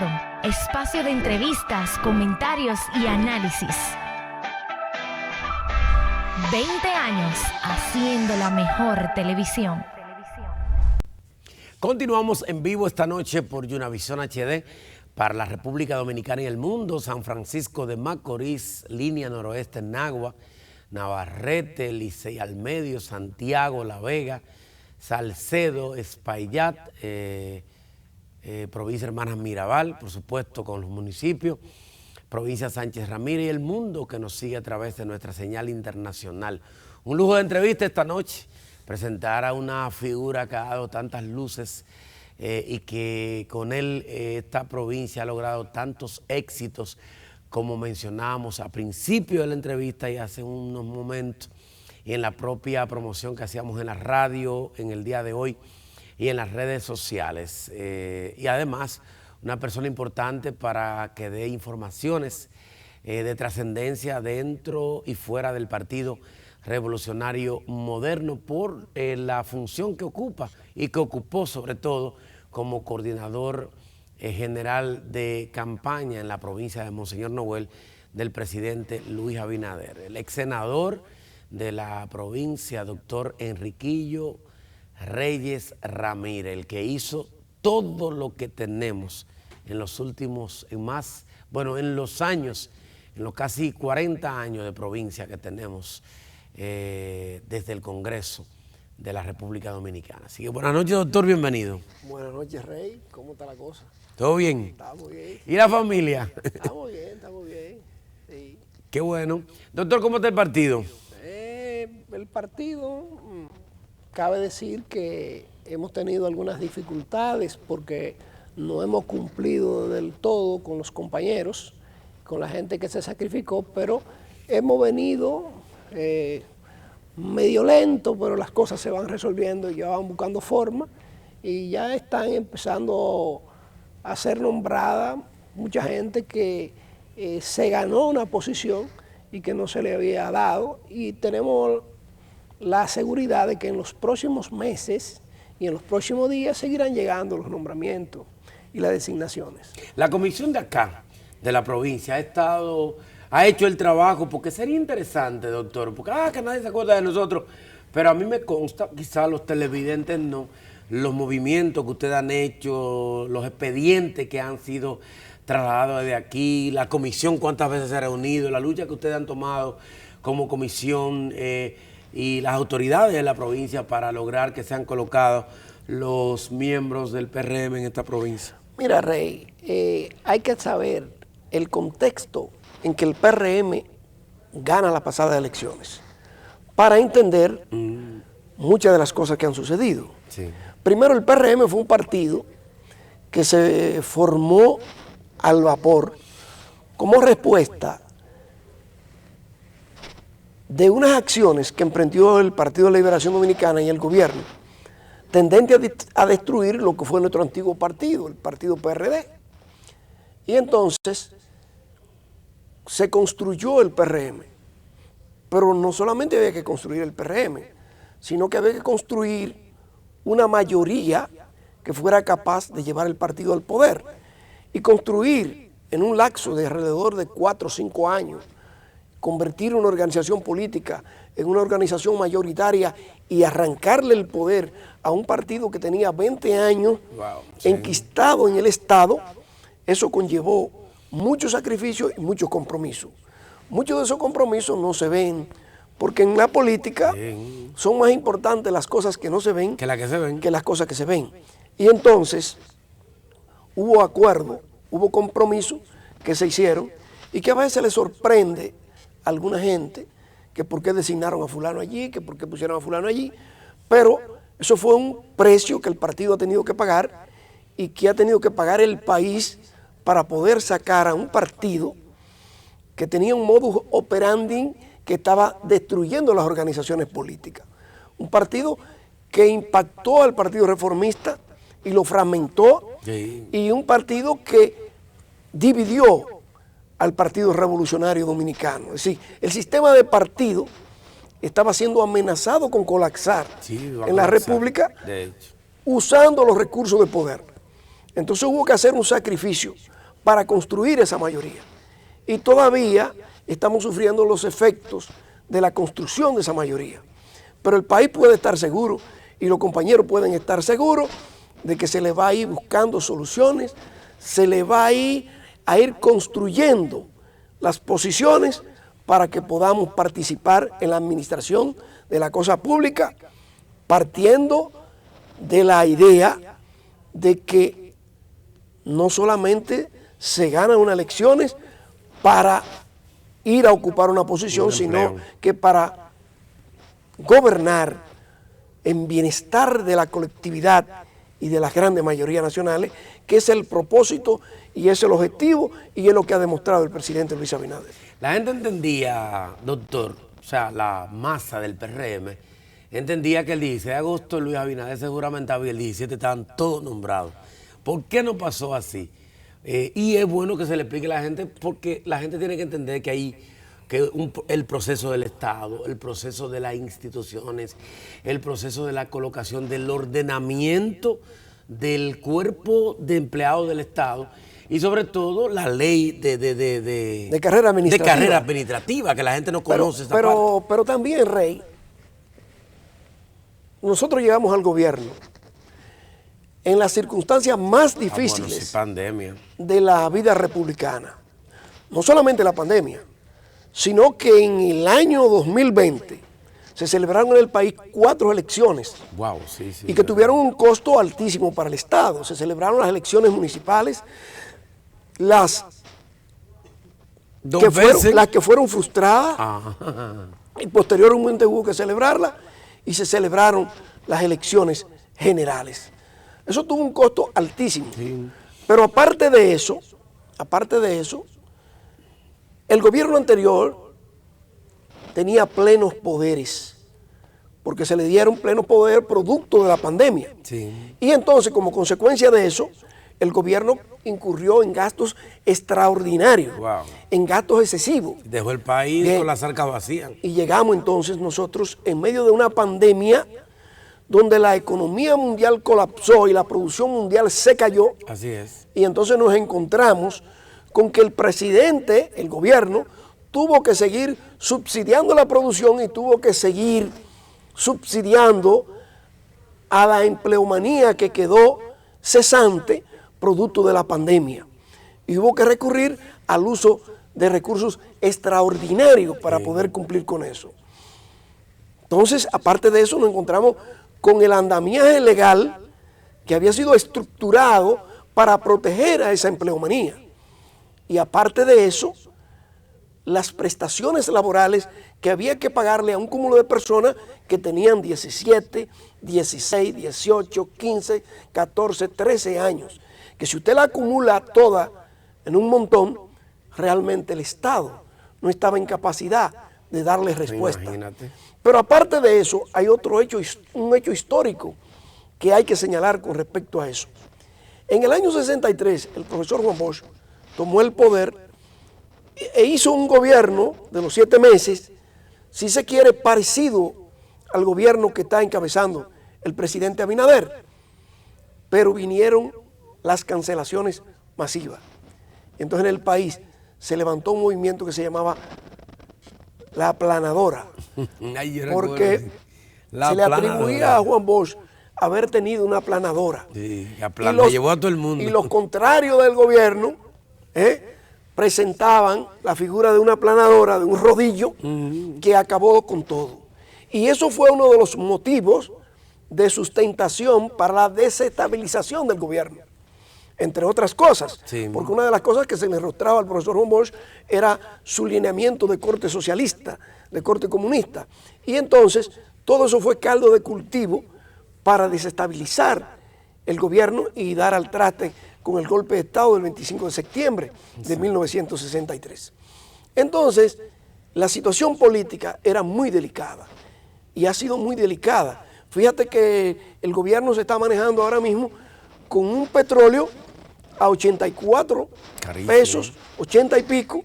Invitado, espacio de entrevistas, comentarios y análisis. 20 años haciendo la mejor televisión. Continuamos en vivo esta noche por Unavisión HD para la República Dominicana y el mundo. San Francisco de Macorís, línea noroeste, Nagua, Navarrete, Licey al medio, Santiago, La Vega, Salcedo, Espaillat, provincia Hermanas Mirabal, por supuesto con los municipios, provincia Sánchez Ramírez y el mundo que nos sigue a través de nuestra señal internacional. Un lujo de entrevista esta noche, presentar a una figura que ha dado tantas luces y que con él esta provincia ha logrado tantos éxitos como mencionábamos a principio de la entrevista y hace unos momentos, y en la propia promoción que hacíamos en la radio en el día de hoy y en las redes sociales. Y además, una persona importante para que dé informaciones de trascendencia dentro y fuera del Partido Revolucionario Moderno por la función que ocupa y que ocupó sobre todo como coordinador general de campaña en la provincia de Monseñor Noel del presidente Luis Abinader. El ex senador de la provincia, doctor Enriquillo Reyes Ramírez, el que hizo todo lo que tenemos en los últimos, en los años, en los casi 40 años de provincia que tenemos desde el Congreso de la República Dominicana. Así que buenas noches, doctor, bienvenido. Buenas noches, Rey. ¿Cómo está la cosa? ¿Todo bien? Estamos bien. ¿Y la familia? Estamos bien, sí. Qué bueno. Doctor, ¿cómo está el partido? El partido, cabe decir que hemos tenido algunas dificultades porque no hemos cumplido del todo con los compañeros, con la gente que se sacrificó, pero hemos venido medio lento, pero las cosas se van resolviendo y ya van buscando forma y ya están empezando a ser nombrada mucha gente que se ganó una posición y que no se le había dado, y tenemos la seguridad de que en los próximos meses y en los próximos días seguirán llegando los nombramientos y las designaciones. La comisión de acá, de la provincia, ha hecho el trabajo, porque sería interesante, doctor, porque que nadie se acuerda de nosotros, pero a mí me consta, quizás los televidentes no, los movimientos que ustedes han hecho, los expedientes que han sido trasladados desde aquí, la comisión cuántas veces se ha reunido, la lucha que ustedes han tomado como comisión y las autoridades de la provincia para lograr que sean colocados los miembros del PRM en esta provincia. Mira, Rey, hay que saber el contexto en que el PRM gana las pasadas elecciones para entender muchas de las cosas que han sucedido. Sí. Primero, el PRM fue un partido que se formó al vapor como respuesta de unas acciones que emprendió el Partido de la Liberación Dominicana y el gobierno, tendente a destruir lo que fue nuestro antiguo partido, el partido PRD. Y entonces se construyó el PRM, pero no solamente había que construir el PRM, sino que había que construir una mayoría que fuera capaz de llevar el partido al poder y construir en un lapso de alrededor de 4 o 5 años, convertir una organización política en una organización mayoritaria y arrancarle el poder a un partido que tenía 20 años enquistado en el Estado. Eso conllevó muchos sacrificios y muchos compromisos. Muchos de esos compromisos no se ven, porque en la política son más importantes las cosas que no se ven que las cosas que se ven. Y entonces hubo acuerdo, hubo compromisos que se hicieron y que a veces le sorprende a alguna gente que por qué designaron a fulano allí, que por qué pusieron a fulano allí, pero eso fue un precio que el partido ha tenido que pagar y que ha tenido que pagar el país para poder sacar a un partido que tenía un modus operandi que estaba destruyendo las organizaciones políticas. Un partido que impactó al Partido Reformista y lo fragmentó, y un partido que dividió al Partido Revolucionario Dominicano. Es decir, el sistema de partido estaba siendo amenazado con colapsar en la República usando los recursos de poder. Entonces hubo que hacer un sacrificio para construir esa mayoría. Y todavía estamos sufriendo los efectos de la construcción de esa mayoría. Pero el país puede estar seguro y los compañeros pueden estar seguros de que se les va a ir buscando soluciones, se les va a ir construyendo las posiciones para que podamos participar en la administración de la cosa pública, partiendo de la idea de que no solamente se ganan unas elecciones para ir a ocupar una posición, sino que para gobernar en bienestar de la colectividad y de las grandes mayorías nacionales, que es el propósito y es el objetivo y es lo que ha demostrado el presidente Luis Abinader. La gente entendía, doctor, o sea, la masa del PRM, entendía que el 16 de agosto Luis Abinader seguramente había, el 17 estaban todos nombrados. ¿Por qué no pasó así? Y es bueno que se le explique a la gente, porque la gente tiene que entender que hay el proceso del Estado, el proceso de las instituciones, el proceso de la colocación del ordenamiento del cuerpo de empleados del Estado y sobre todo la ley de carrera administrativa. De carrera administrativa, que la gente no conoce esa parte. Pero también, Rey, nosotros llegamos al gobierno en las circunstancias más difíciles pandemia. de la vida republicana. No solamente la pandemia, sino que en el año 2020 se celebraron en el país 4 elecciones. Wow, sí, y que tuvieron un costo altísimo para el Estado. Se celebraron las elecciones municipales, las que fueron frustradas, y posteriormente hubo que celebrarlas, y se celebraron las elecciones generales. Eso tuvo un costo altísimo. Sí. Pero aparte de eso, el gobierno anterior tenía plenos poderes, porque se le dieron plenos poderes producto de la pandemia. Sí. Y entonces, como consecuencia de eso, el gobierno incurrió en gastos extraordinarios, en gastos excesivos. Dejó el país con las arcas vacías. Y llegamos entonces nosotros en medio de una pandemia donde la economía mundial colapsó y la producción mundial se cayó. Así es. Y entonces nos encontramos con que el presidente, el gobierno, tuvo que seguir subsidiando la producción y tuvo que seguir subsidiando a la empleomanía que quedó cesante producto de la pandemia. Y hubo que recurrir al uso de recursos extraordinarios para poder cumplir con eso. Entonces, aparte de eso, nos encontramos con el andamiaje legal que había sido estructurado para proteger a esa empleomanía. Y aparte de eso, las prestaciones laborales que había que pagarle a un cúmulo de personas que tenían 17, 16, 18, 15, 14, 13 años. Que si usted la acumula toda en un montón, realmente el Estado no estaba en capacidad de darle respuesta. Imagínate. Pero aparte de eso, hay un hecho histórico que hay que señalar con respecto a eso. En el año 63, el profesor Juan Bosch tomó el poder e hizo un gobierno de los 7 meses, si se quiere, parecido al gobierno que está encabezando el presidente Abinader. Pero vinieron las cancelaciones masivas. Entonces en el país se levantó un movimiento que se llamaba la aplanadora, porque se le atribuía a Juan Bosch haber tenido una aplanadora. Sí, llevó a todo el mundo. Y los contrarios del gobierno presentaban la figura de una aplanadora, de un rodillo, que acabó con todo. Y eso fue uno de los motivos de sustentación para la desestabilización del gobierno, entre otras cosas, porque una de las cosas que se le rostraba al profesor Juan Bosch era su lineamiento de corte socialista, de corte comunista. Y entonces todo eso fue caldo de cultivo para desestabilizar el gobierno y dar al traste con el golpe de Estado del 25 de septiembre de 1963. Entonces, la situación política era muy delicada y ha sido muy delicada. Fíjate que el gobierno se está manejando ahora mismo con un petróleo a 84 pesos, 80 y pico,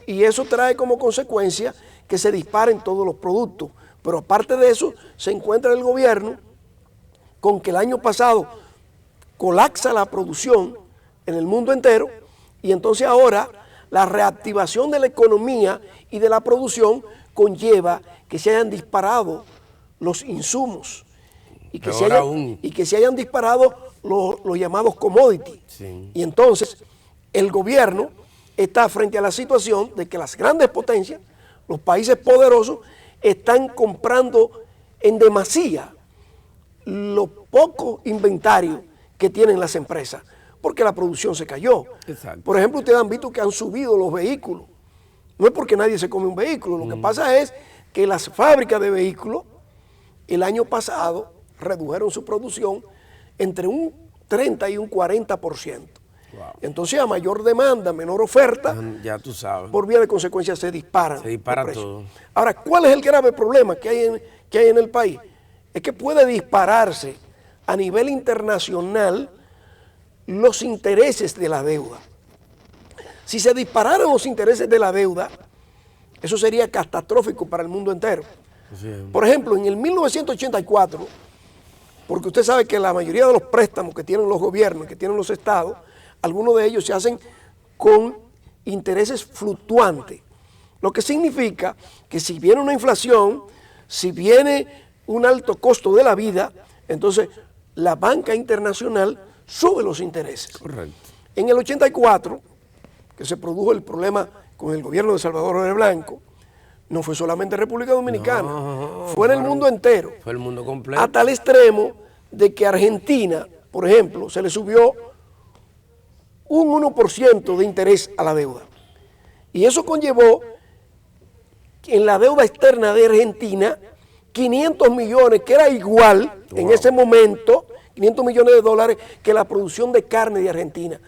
y eso trae como consecuencia que se disparen todos los productos. Pero aparte de eso, se encuentra el gobierno con que el año pasado colapsa la producción en el mundo entero y entonces ahora la reactivación de la economía y de la producción conlleva que se hayan disparado los insumos y que, se hayan disparado los llamados commodities. Sí. Y entonces el gobierno está frente a la situación de que las grandes potencias, los países poderosos, están comprando en demasía los pocos inventarios que tienen las empresas, porque la producción se cayó. Exacto. Por ejemplo, ustedes han visto que han subido los vehículos. No es porque nadie se come un vehículo, lo que pasa es que las fábricas de vehículos el año pasado redujeron su producción entre un 30 y un 40%. Wow. Entonces, a mayor demanda, menor oferta, Ya tú sabes. por vía de consecuencia se disparan. Se dispara los precios. todo. Ahora, ¿cuál es el grave problema que hay en el país? Es que puede dispararse a nivel internacional los intereses de la deuda. Si se dispararan los intereses de la deuda, eso sería catastrófico para el mundo entero. Sí. Por ejemplo, en el 1984, porque usted sabe que la mayoría de los préstamos que tienen los gobiernos, que tienen los estados, algunos de ellos se hacen con intereses fluctuantes, lo que significa que si viene una inflación, si viene un alto costo de la vida, entonces la banca internacional sube los intereses. Correcto. En el 84, que se produjo el problema con el gobierno de Salvador Jorge Blanco, no fue solamente República Dominicana, fue en el mundo entero. Fue el mundo completo. A tal extremo de que Argentina, por ejemplo, se le subió un 1% de interés a la deuda. Y eso conllevó en la deuda externa de Argentina 500 millones, que era igual en ese momento, 500 millones de dólares, que la producción de carne de Argentina,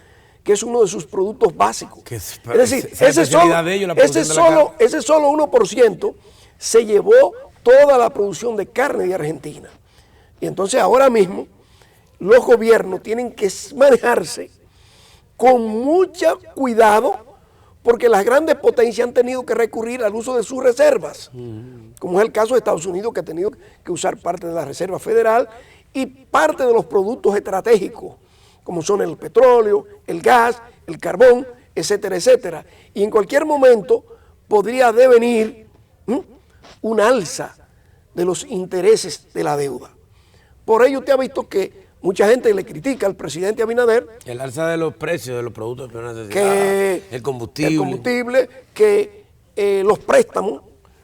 que es uno de sus productos básicos. Es decir, ese solo 1% se llevó toda la producción de carne de Argentina. Y entonces ahora mismo los gobiernos tienen que manejarse con mucho cuidado, porque las grandes potencias han tenido que recurrir al uso de sus reservas, como es el caso de Estados Unidos, que ha tenido que usar parte de la Reserva Federal y parte de los productos estratégicos, como son el petróleo, el gas, el carbón, etcétera, etcétera. Y en cualquier momento podría devenir un alza de los intereses de la deuda. Por ello usted ha visto que mucha gente le critica al presidente Abinader. El alza de los precios de los productos de primera necesidad, el combustible, que los préstamos,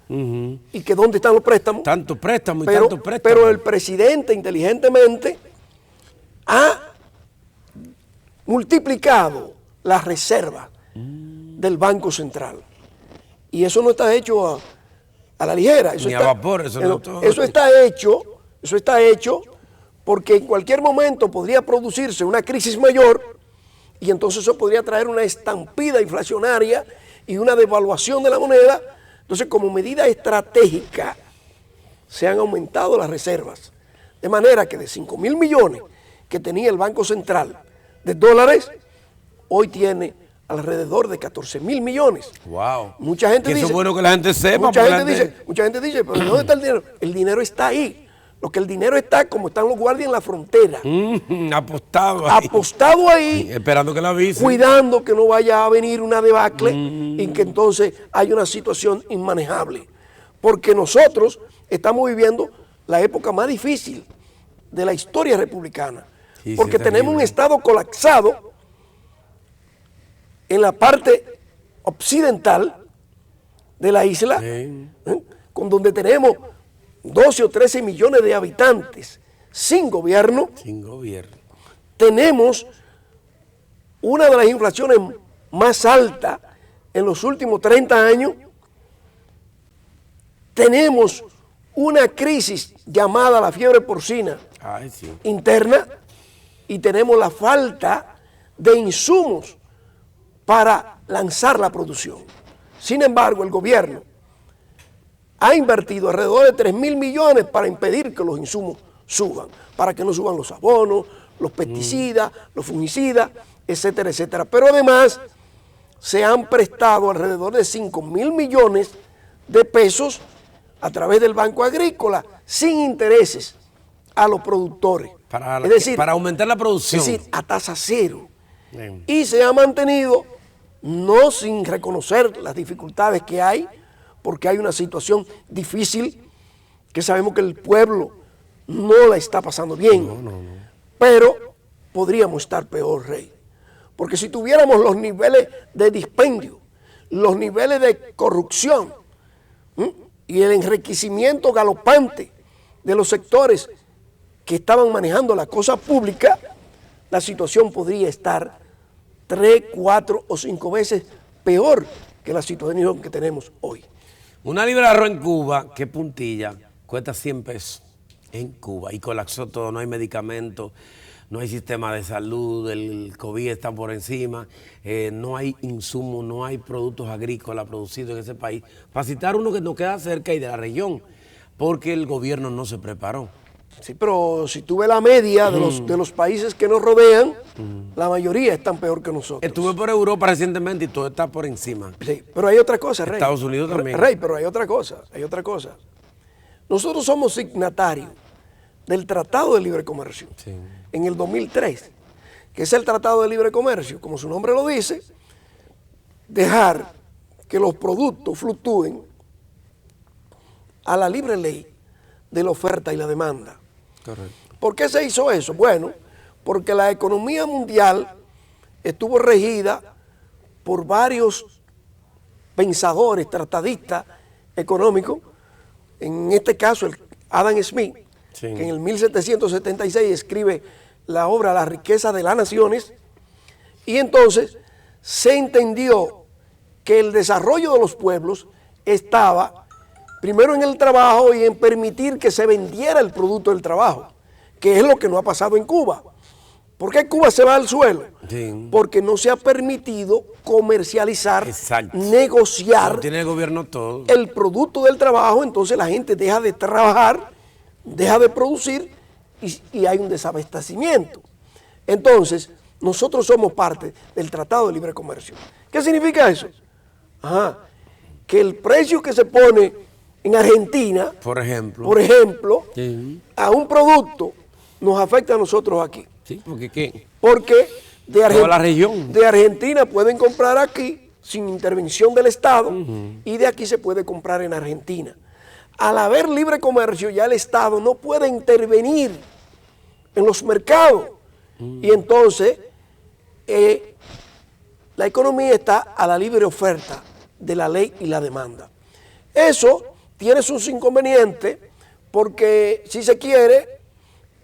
y que dónde están los préstamos. Tantos préstamos y tantos préstamos. Pero el presidente inteligentemente ha multiplicado las reservas del Banco Central. Y eso no está hecho a la ligera. Eso Ni está, a vapor, eso no todo. Eso está hecho porque en cualquier momento podría producirse una crisis mayor y entonces eso podría traer una estampida inflacionaria y una devaluación de la moneda. Entonces, como medida estratégica, se han aumentado las reservas. De manera que de 5.000 millones que tenía el Banco Central de dólares, hoy tiene alrededor de 14.000 millones. Wow. Mucha gente dice, eso es bueno que la gente sepa. Mucha gente dice, pero ¿dónde está el dinero? El dinero está ahí. Lo que el dinero está como están los guardias en la frontera. Apostado ahí. Esperando que la avisen. Cuidando que no vaya a venir una debacle y que entonces hay una situación inmanejable. Porque nosotros estamos viviendo la época más difícil de la historia republicana. Sí, porque sí, tenemos un Estado colapsado en la parte occidental de la isla, con donde tenemos 12 o 13 millones de habitantes sin gobierno. Sin gobierno. Tenemos una de las inflaciones más altas en los últimos 30 años. Tenemos una crisis llamada la fiebre porcina interna y tenemos la falta de insumos para lanzar la producción. Sin embargo, el gobierno ha invertido alrededor de 3.000 millones para impedir que los insumos suban, para que no suban los abonos, los pesticidas, los fungicidas, etcétera, etcétera. Pero además se han prestado alrededor de 5.000 millones de pesos a través del Banco Agrícola sin intereses a los productores. Es decir, para aumentar la producción. Es decir, a tasa cero. Bien. Y se ha mantenido, no sin reconocer las dificultades que hay, porque hay una situación difícil que sabemos que el pueblo no la está pasando bien. Pero podríamos estar peor, Rey. Porque si tuviéramos los niveles de dispendio, los niveles de corrupción y el enriquecimiento galopante de los sectores que estaban manejando la cosa pública, la situación podría estar 3, 4 o 5 veces peor que la situación que tenemos hoy. Una libra de arroz en Cuba, que puntilla, cuesta 100 pesos en Cuba y colapsó todo, no hay medicamentos, no hay sistema de salud, el COVID está por encima, no hay insumos, no hay productos agrícolas producidos en ese país. Para citar uno que nos queda cerca y de la región, porque el gobierno no se preparó. Sí, pero si tú ves la media de los países que nos rodean, la mayoría están peor que nosotros. Estuve por Europa recientemente y todo está por encima. Sí, pero hay otra cosa, Rey. Estados Unidos también. Rey, pero hay otra cosa. Nosotros somos signatarios del Tratado de Libre Comercio en el 2003, que es el Tratado de Libre Comercio, como su nombre lo dice, dejar que los productos fluctúen a la libre ley de la oferta y la demanda. Correcto. ¿Por qué se hizo eso? Bueno, porque la economía mundial estuvo regida por varios pensadores, tratadistas económicos, en este caso el Adam Smith, que en el 1776 escribe la obra La riqueza de las naciones, y entonces se entendió que el desarrollo de los pueblos estaba primero en el trabajo y en permitir que se vendiera el producto del trabajo, que es lo que no ha pasado en Cuba. ¿Por qué Cuba se va al suelo? Sí. Porque no se ha permitido comercializar, negociar no tiene el gobierno todo. el producto del trabajo, entonces la gente deja de trabajar, deja de producir y hay un desabastecimiento. Entonces, nosotros somos parte del Tratado de Libre Comercio. ¿Qué significa eso? Que el precio que se pone en Argentina, por ejemplo, a un producto nos afecta a nosotros aquí. Sí, porque ¿qué? Porque toda la región de Argentina pueden comprar aquí sin intervención del Estado y de aquí se puede comprar en Argentina. Al haber libre comercio ya el Estado no puede intervenir en los mercados y entonces la economía está a la libre oferta de la ley y la demanda. Eso tiene sus inconvenientes porque si se quiere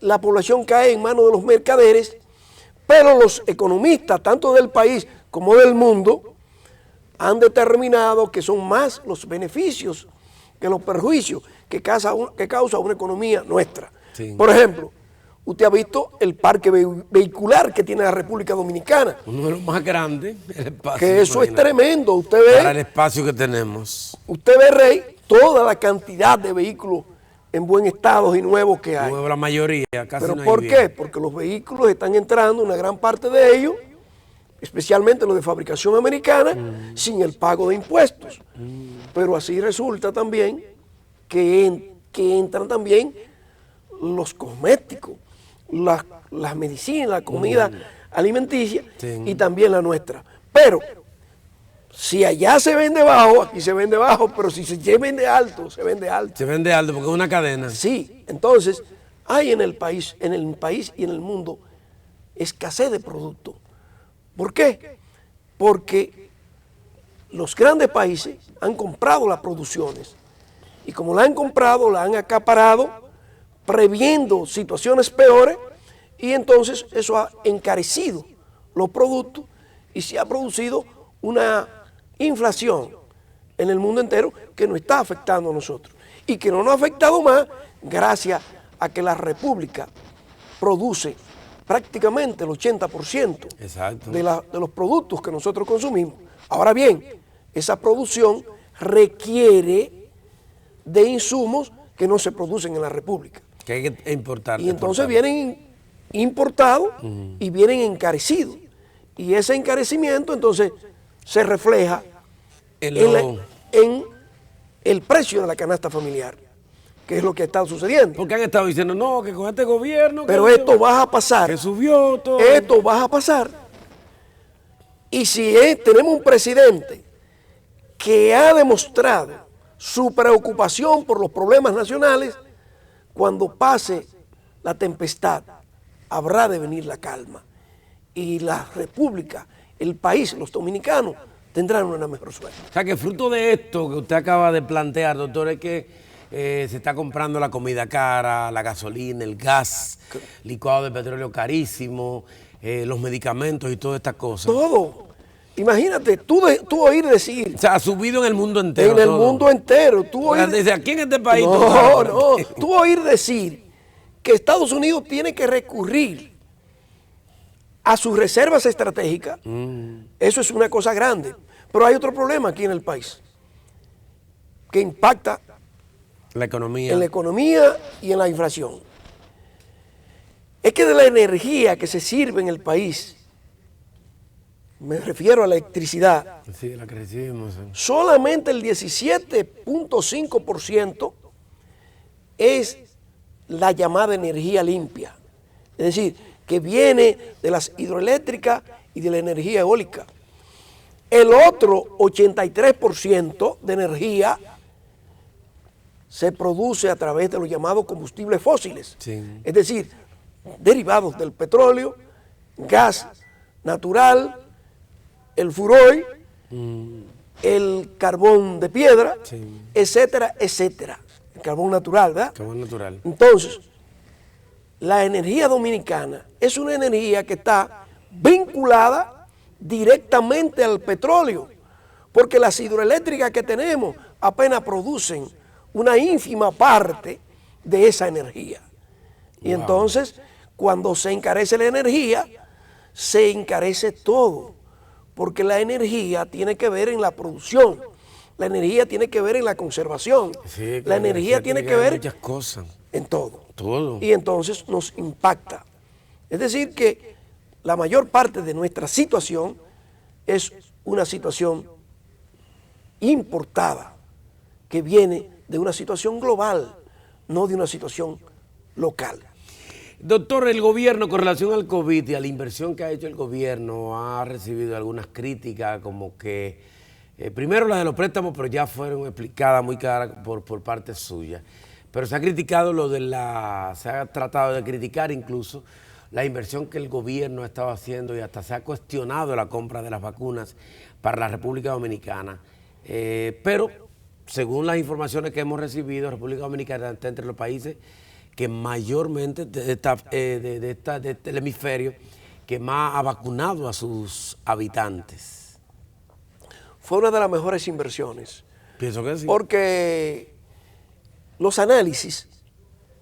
la población cae en manos de los mercaderes, pero los economistas, tanto del país como del mundo, han determinado que son más los beneficios que los perjuicios que causa una economía nuestra. Sí. Por ejemplo, usted ha visto el parque vehicular que tiene la República Dominicana. Uno de los más grandes, el espacio. Que eso es tremendo. Usted ve, para el espacio que tenemos. Usted ve, Rey, toda la cantidad de vehículos en buen estado y nuevos que hay. La mayoría, casi ¿Pero no hay por bien. qué? Porque los vehículos están entrando, una gran parte de ellos, especialmente los de fabricación americana, sin el pago de impuestos. Pero así resulta también que entran también los cosméticos, las medicinas, la comida alimenticia y también la nuestra. Pero si allá se vende bajo, aquí se vende bajo, pero si se vende alto, se vende alto. Se vende alto porque es una cadena. Sí, entonces hay en el país y en el mundo escasez de productos. ¿Por qué? Porque los grandes países han comprado las producciones y como la han comprado, la han acaparado, previendo situaciones peores y entonces eso ha encarecido los productos y se ha producido una inflación en el mundo entero que nos está afectando a nosotros y que no nos ha afectado más gracias a que la República produce prácticamente el 80% de los productos que nosotros consumimos. Ahora bien, esa producción requiere de insumos que no se producen en la República. Que hay que importar. Y entonces vienen importados y vienen encarecidos. Y ese encarecimiento entonces se refleja en el precio de la canasta familiar. que es lo que está sucediendo. Porque han estado diciendo, no, que con este gobierno... Pero esto va a pasar. Que subió todo. Esto va a pasar. Y si tenemos un presidente que ha demostrado su preocupación por los problemas nacionales, cuando pase la tempestad, habrá de venir la calma. Y la República, el país, los dominicanos, tendrán una mejor suerte. O sea, que fruto de esto que usted acaba de plantear, doctor, es que se está comprando la comida cara, la gasolina, el gas, licuado de petróleo carísimo, los medicamentos y todas estas cosas. Todo. Imagínate, tú oír decir... O sea, ha subido en el mundo entero. En el mundo entero. Tú oír, desde aquí en este país. No. Tú oír decir que Estados Unidos tiene que recurrir a sus reservas estratégicas. Eso es una cosa grande. Pero hay otro problema aquí en el país que impacta la economía. En la economía y en la inflación. Es que de la energía que se sirve en el país, me refiero a la electricidad, Sí, la crecimos. solamente el 17.5% es la llamada energía limpia. Es decir, que viene de las hidroeléctricas y de la energía eólica. El otro 83% de energía se produce a través de los llamados combustibles fósiles. Sí. Es decir, derivados del petróleo, gas natural, el furoil, el carbón de piedra, Sí. etcétera, etcétera. El carbón natural, ¿verdad? Carbón natural. Entonces, la energía dominicana es una energía que está vinculada directamente al petróleo, porque las hidroeléctricas que tenemos apenas producen una ínfima parte de esa energía. Y entonces, cuando se encarece la energía, se encarece todo, porque la energía tiene que ver en la producción, la energía tiene que ver en la conservación, Sí, la energía tiene que ver muchas cosas. en todo. Todo. Y entonces nos impacta. Es decir que la mayor parte de nuestra situación es una situación importada, que viene de una situación global, no de una situación local. Doctor, el gobierno con relación al COVID y a la inversión que ha hecho el gobierno ha recibido algunas críticas como que, primero las de los préstamos, pero ya fueron explicadas muy claras por parte suya. Pero se ha criticado se ha tratado de criticar incluso la inversión que el gobierno ha estado haciendo y hasta se ha cuestionado la compra de las vacunas para la República Dominicana. Pero según las informaciones que hemos recibido, República Dominicana está entre los países que mayormente de este hemisferio que más ha vacunado a sus habitantes. Fue una de las mejores inversiones. Pienso que sí. Porque los análisis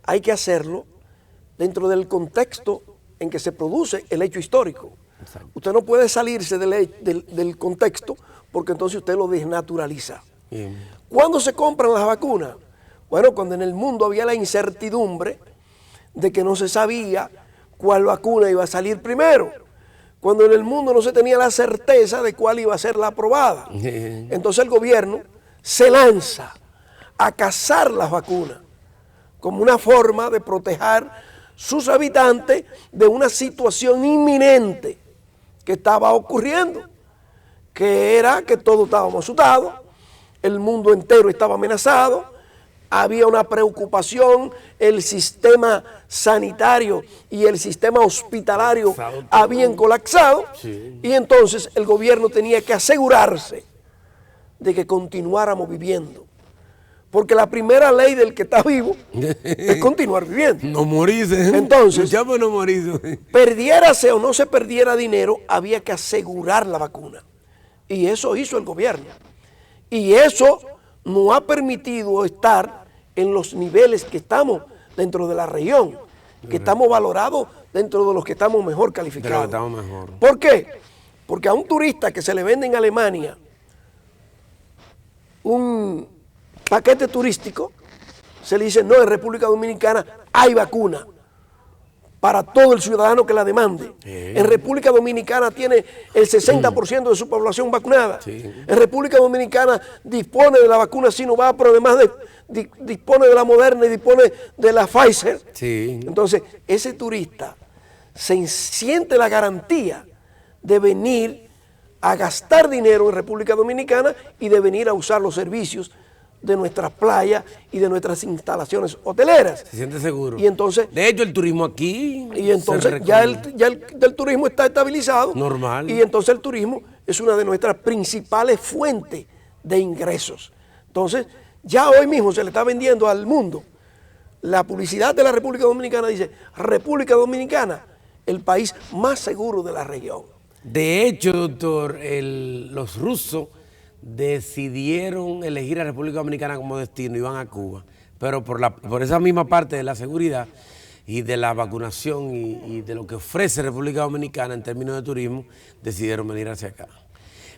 hay que hacerlo dentro del contexto en que se produce el hecho histórico. Exacto. Usted no puede salirse del contexto porque entonces usted lo desnaturaliza. Bien. ¿Cuándo se compran las vacunas? Bueno, cuando en el mundo había la incertidumbre de que no se sabía cuál vacuna iba a salir primero. Cuando en el mundo no se tenía la certeza de cuál iba a ser la aprobada. Entonces el gobierno se lanza a cazar las vacunas como una forma de proteger sus habitantes de una situación inminente que estaba ocurriendo, que era que todos estábamos asustados, el mundo entero estaba amenazado, había una preocupación, el sistema sanitario y el sistema hospitalario habían colapsado, Sí. y entonces el gobierno tenía que asegurarse de que continuáramos viviendo. Porque la primera ley del que está vivo es continuar viviendo. No morirse. Entonces, ya pues no morirse. Perdiérase o no se perdiera dinero, había que asegurar la vacuna. Y eso hizo el gobierno. Y eso nos ha permitido estar en los niveles que estamos dentro de la región, que estamos valorados dentro de los que estamos mejor calificados. De los que estamos mejor. ¿Por qué? Porque a un turista que se le vende en Alemania un paquete turístico, se le dice, no, en República Dominicana hay vacuna. para todo el ciudadano que la demande. En República Dominicana tiene el 60% de su población vacunada. En República Dominicana dispone de la vacuna Sinovac, pero además dispone de la Moderna y dispone de la Pfizer. Entonces, ese turista se siente la garantía de venir a gastar dinero en República Dominicana y de venir a usar los servicios de nuestras playas y de nuestras instalaciones hoteleras. Se siente seguro. Y entonces, de hecho, el turismo aquí... Y entonces ya el turismo está estabilizado. Normal. Y entonces el turismo es una de nuestras principales fuentes de ingresos. Entonces, ya hoy mismo se le está vendiendo al mundo la publicidad de la República Dominicana, dice, República Dominicana, el país más seguro de la región. De hecho, doctor, los rusos decidieron elegir a República Dominicana como destino y van a Cuba, pero por esa misma parte de la seguridad y de la vacunación y de lo que ofrece República Dominicana en términos de turismo, decidieron venir hacia acá.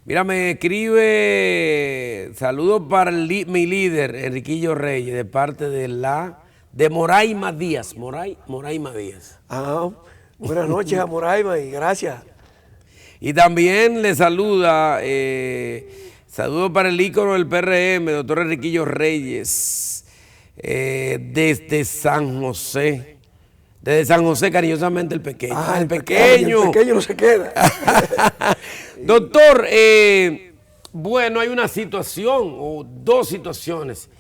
Mira, me escribe, saludos para mi líder, Enriquillo Reyes, de parte de Moraima Díaz. Moraima Díaz. Buenas noches a Moraima y gracias. Y también le saluda, saludos para el ícono del PRM, doctor Enriquillo Reyes, desde San José. Desde San José, cariñosamente el pequeño. El pequeño. El pequeño no se queda. Doctor, bueno, hay una situación o dos situaciones.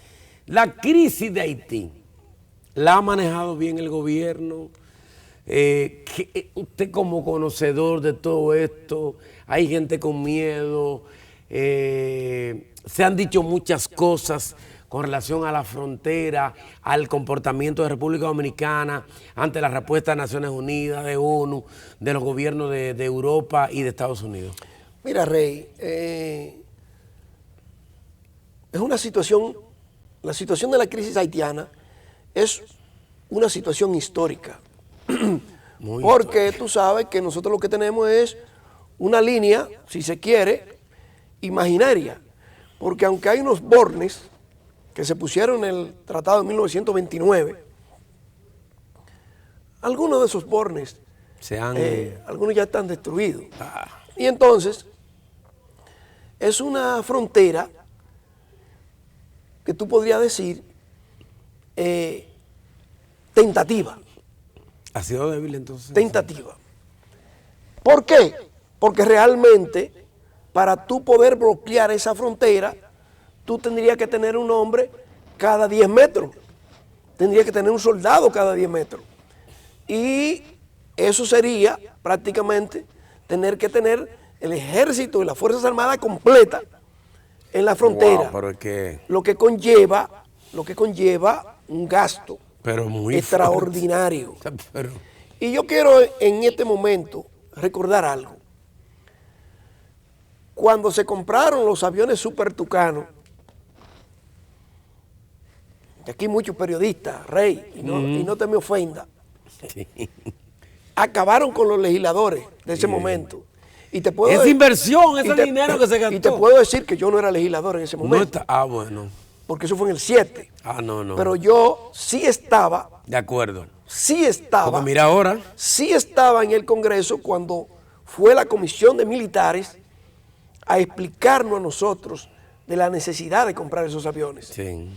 La crisis de Haití, ¿la ha manejado bien el gobierno? Usted como conocedor de todo esto, hay gente con miedo, se han dicho muchas cosas con relación a la frontera, al comportamiento de República Dominicana ante la respuesta de Naciones Unidas, de ONU, de los gobiernos de Europa y de Estados Unidos. Mira, Rey, es una situación, la situación de la crisis haitiana es una situación histórica. Porque tú sabes que nosotros lo que tenemos es una línea, si se quiere, imaginaria. Porque aunque hay unos bornes que se pusieron en el Tratado de 1929, algunos de esos bornes, algunos ya están destruidos. Y entonces, es una frontera que tú podrías decir tentativa. ¿Ha sido débil entonces? Tentativa. ¿Por qué? Porque realmente para tú poder bloquear esa frontera, tú tendrías que tener un hombre cada 10 metros. Tendrías que tener un soldado cada 10 metros. Y eso sería prácticamente tener que tener el ejército y las Fuerzas Armadas completa en la frontera. Pero es que... Lo que conlleva un gasto muy extraordinario. Y yo quiero en este momento recordar algo. Cuando se compraron los aviones Super Tucano, y aquí muchos periodistas, Rey, y no te me ofenda, acabaron con los legisladores de ese momento. Y te puedo esa inversión, ese dinero que se gastó. Y te puedo decir que yo no era legislador en ese momento. Bueno. Porque eso fue en el 7. No. Pero yo sí estaba. De acuerdo. Sí estaba. Porque mira ahora. Sí estaba en el Congreso cuando fue la Comisión de Militares a explicarnos a nosotros de la necesidad de comprar esos aviones. Sí.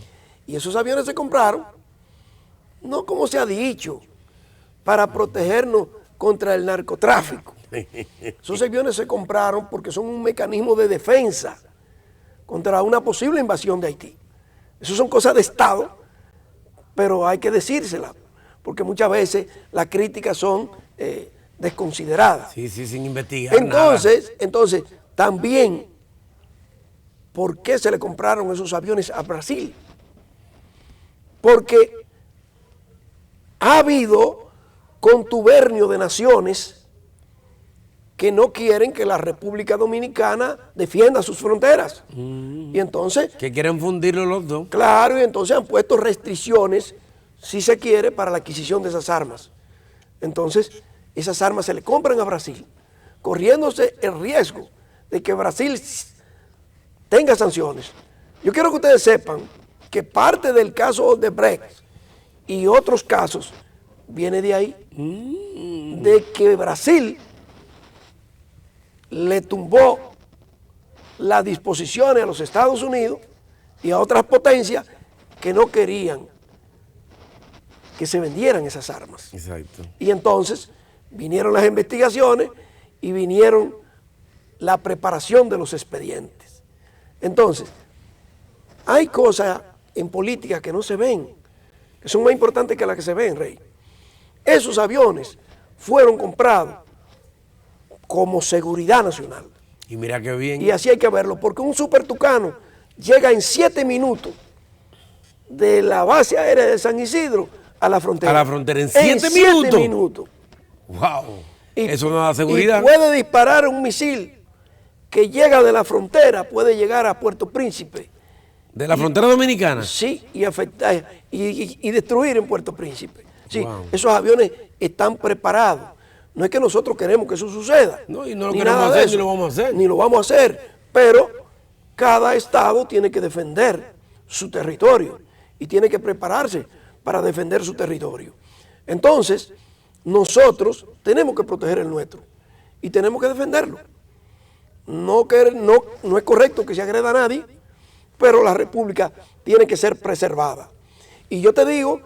Y esos aviones se compraron, no como se ha dicho, para protegernos contra el narcotráfico. Esos aviones se compraron porque son un mecanismo de defensa contra una posible invasión de Haití. Eso son cosas de Estado, pero hay que decírselas, porque muchas veces las críticas son desconsideradas. Sí, sin investigar Entonces, también, ¿por qué se le compraron esos aviones a Brasil? Porque ha habido contubernio de naciones que no quieren que la República Dominicana defienda sus fronteras. Y entonces... que quieren fundirlo los dos. Claro, y entonces han puesto restricciones, si se quiere, para la adquisición de esas armas. Entonces, esas armas se le compran a Brasil, corriéndose el riesgo de que Brasil tenga sanciones. Yo quiero que ustedes sepan que parte del caso Odebrecht y otros casos viene de ahí, de que Brasil le tumbó las disposiciones a los Estados Unidos y a otras potencias que no querían que se vendieran esas armas. Exacto. Y entonces vinieron las investigaciones y vinieron la preparación de los expedientes. Entonces, hay cosas en política que no se ven, que son más importantes que las que se ven, Rey. Esos aviones fueron comprados como seguridad nacional. Y mira qué bien. Y así hay que verlo, porque un Super Tucano llega en 7 minutos de la base aérea de San Isidro a la frontera. A la frontera en 7 minutos. 7 minutos. Wow. Y, eso no da seguridad. Y puede disparar un misil que llega de la frontera, puede llegar a Puerto Príncipe. ¿De la frontera dominicana? Sí, y afectar y destruir en Puerto Príncipe. Sí, Wow. Esos aviones están preparados. No es que nosotros queremos que eso suceda. No, y no lo ni queremos nada de hacer, eso, ni lo vamos a hacer. Ni lo vamos a hacer. Pero cada estado tiene que defender su territorio y tiene que prepararse para defender su territorio. Entonces, nosotros tenemos que proteger el nuestro y tenemos que defenderlo. No es correcto que se agreda a nadie, pero la república tiene que ser preservada. Y yo te digo,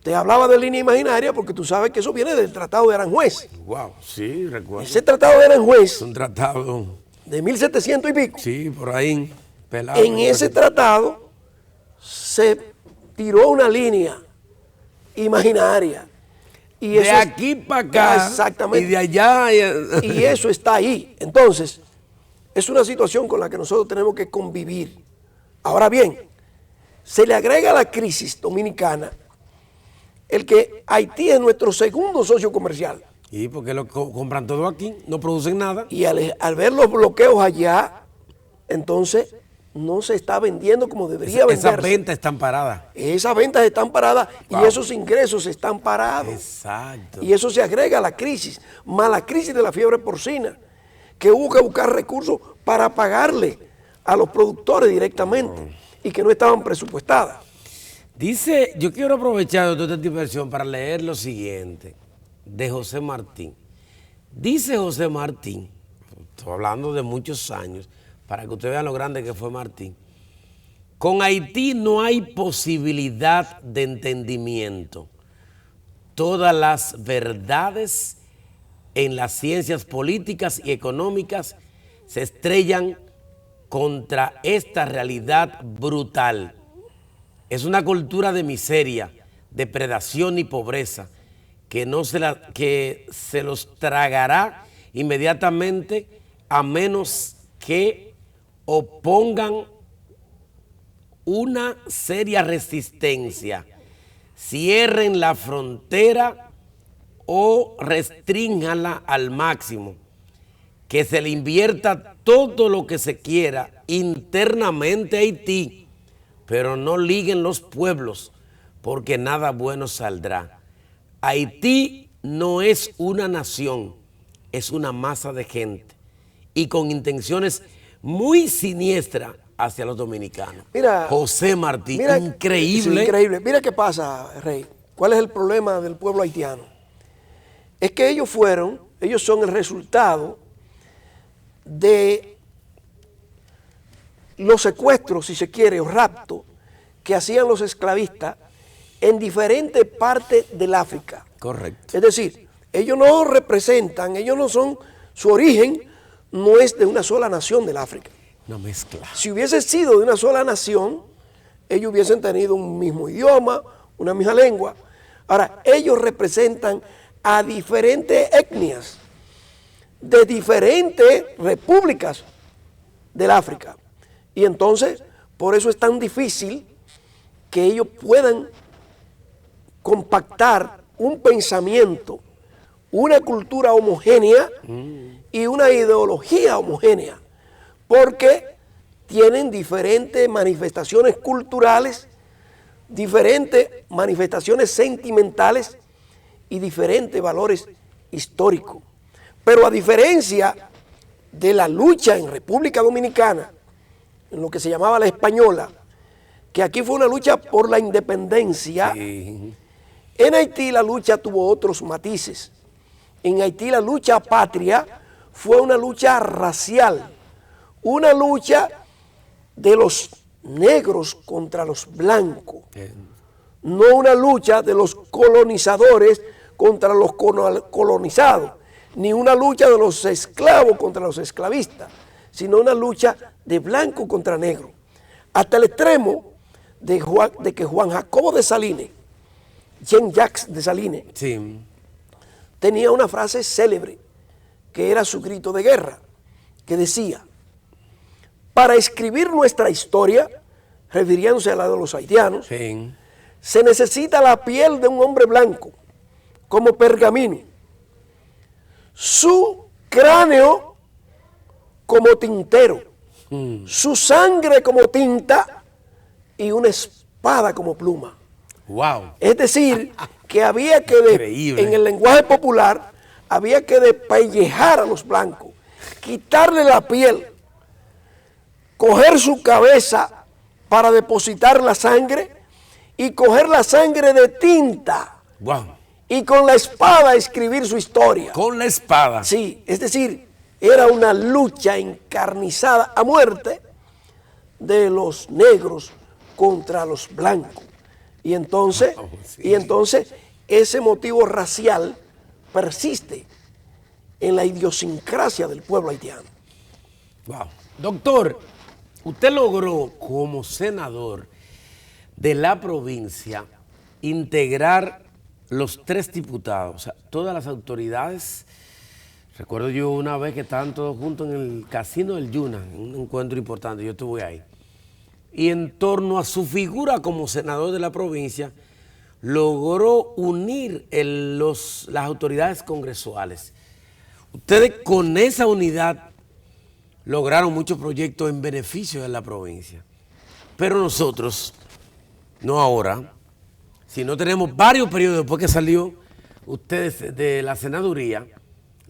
te hablaba de línea imaginaria porque tú sabes que eso viene del Tratado de Aranjuez. Wow, sí, recuerdo. Ese Tratado de Aranjuez, Es un tratado, de 1700 y pico, sí, por ahí, pelado. en ese tratado se tiró una línea imaginaria. Y de eso aquí para acá. Exactamente. Y de allá. Y eso está ahí. Entonces, es una situación con la que nosotros tenemos que convivir. Ahora bien, se le agrega a la crisis dominicana el que Haití es nuestro segundo socio comercial. ¿Y por qué lo compran todo aquí? No producen nada. Y al ver los bloqueos allá, entonces no se está vendiendo como debería venderse. Esas ventas están paradas. Esas ventas están paradas Wow. y esos ingresos están parados. Exacto. Y eso se agrega a la crisis, más la crisis de la fiebre porcina, que hubo que buscar recursos para pagarle a los productores directamente y que no estaban presupuestadas. Dice, yo quiero aprovechar toda esta inversión para leer lo siguiente de José Martín. Dice José Martín, estoy hablando de muchos años, para que ustedes vean lo grande que fue Martín. Con Haití no hay posibilidad de entendimiento. Todas las verdades en las ciencias políticas y económicas se estrellan contra esta realidad brutal. Es una cultura de miseria, depredación y pobreza que se los tragará inmediatamente a menos que opongan una seria resistencia, cierren la frontera o restrínjanla al máximo, que se le invierta todo lo que se quiera internamente a Haití, pero no liguen los pueblos, porque nada bueno saldrá. Haití no es una nación, es una masa de gente y con intenciones muy siniestras hacia los dominicanos. Mira, José Martín, mira, increíble. Sí, increíble. Mira qué pasa, Rey. ¿Cuál es el problema del pueblo haitiano? Es que ellos son el resultado de los secuestros, si se quiere, o raptos que hacían los esclavistas en diferentes partes del África. Correcto. Es decir, ellos no representan, ellos no son, su origen no es de una sola nación del África. Una mezcla. Si hubiese sido de una sola nación, ellos hubiesen tenido un mismo idioma, una misma lengua. Ahora, ellos representan a diferentes etnias de diferentes repúblicas del África. Y entonces, por eso es tan difícil que ellos puedan compactar un pensamiento, una cultura homogénea y una ideología homogénea, porque tienen diferentes manifestaciones culturales, diferentes manifestaciones sentimentales y diferentes valores históricos. Pero a diferencia de la lucha en República Dominicana, en lo que se llamaba la española, que aquí fue una lucha por la independencia, Sí. En Haití la lucha tuvo otros matices. En Haití la lucha patria fue una lucha racial, una lucha de los negros contra los blancos, no una lucha de los colonizadores contra los colonizados, ni una lucha de los esclavos contra los esclavistas, sino una lucha de blanco contra negro, hasta el extremo de que Juan Jacobo de Salines, Jean-Jacques de Salines, Sí. tenía una frase célebre, que era su grito de guerra, que decía: para escribir nuestra historia, refiriéndose a la de los haitianos, Sí. se necesita la piel de un hombre blanco, como pergamino, su cráneo como tintero, su sangre como tinta y una espada como pluma. Wow. Es decir, que había que, Increíble. en el lenguaje popular, había que despellejar a los blancos, quitarle la piel, coger su cabeza para depositar la sangre y coger la sangre de tinta Wow. y con la espada escribir su historia. Con la espada. Sí, es decir, era una lucha encarnizada a muerte de los negros contra los blancos. Y entonces, ese motivo racial persiste en la idiosincrasia del pueblo haitiano. Wow. Doctor, usted logró como senador de la provincia integrar los 3 diputados, o sea, todas las autoridades. Recuerdo yo una vez que estaban todos juntos en el casino del Yuna, en un encuentro importante, yo estuve ahí. Y en torno a su figura como senador de la provincia, logró unir las autoridades congresuales. Ustedes con esa unidad lograron muchos proyectos en beneficio de la provincia. Pero nosotros, no ahora, sino tenemos varios periodos después que salió ustedes de la senaduría,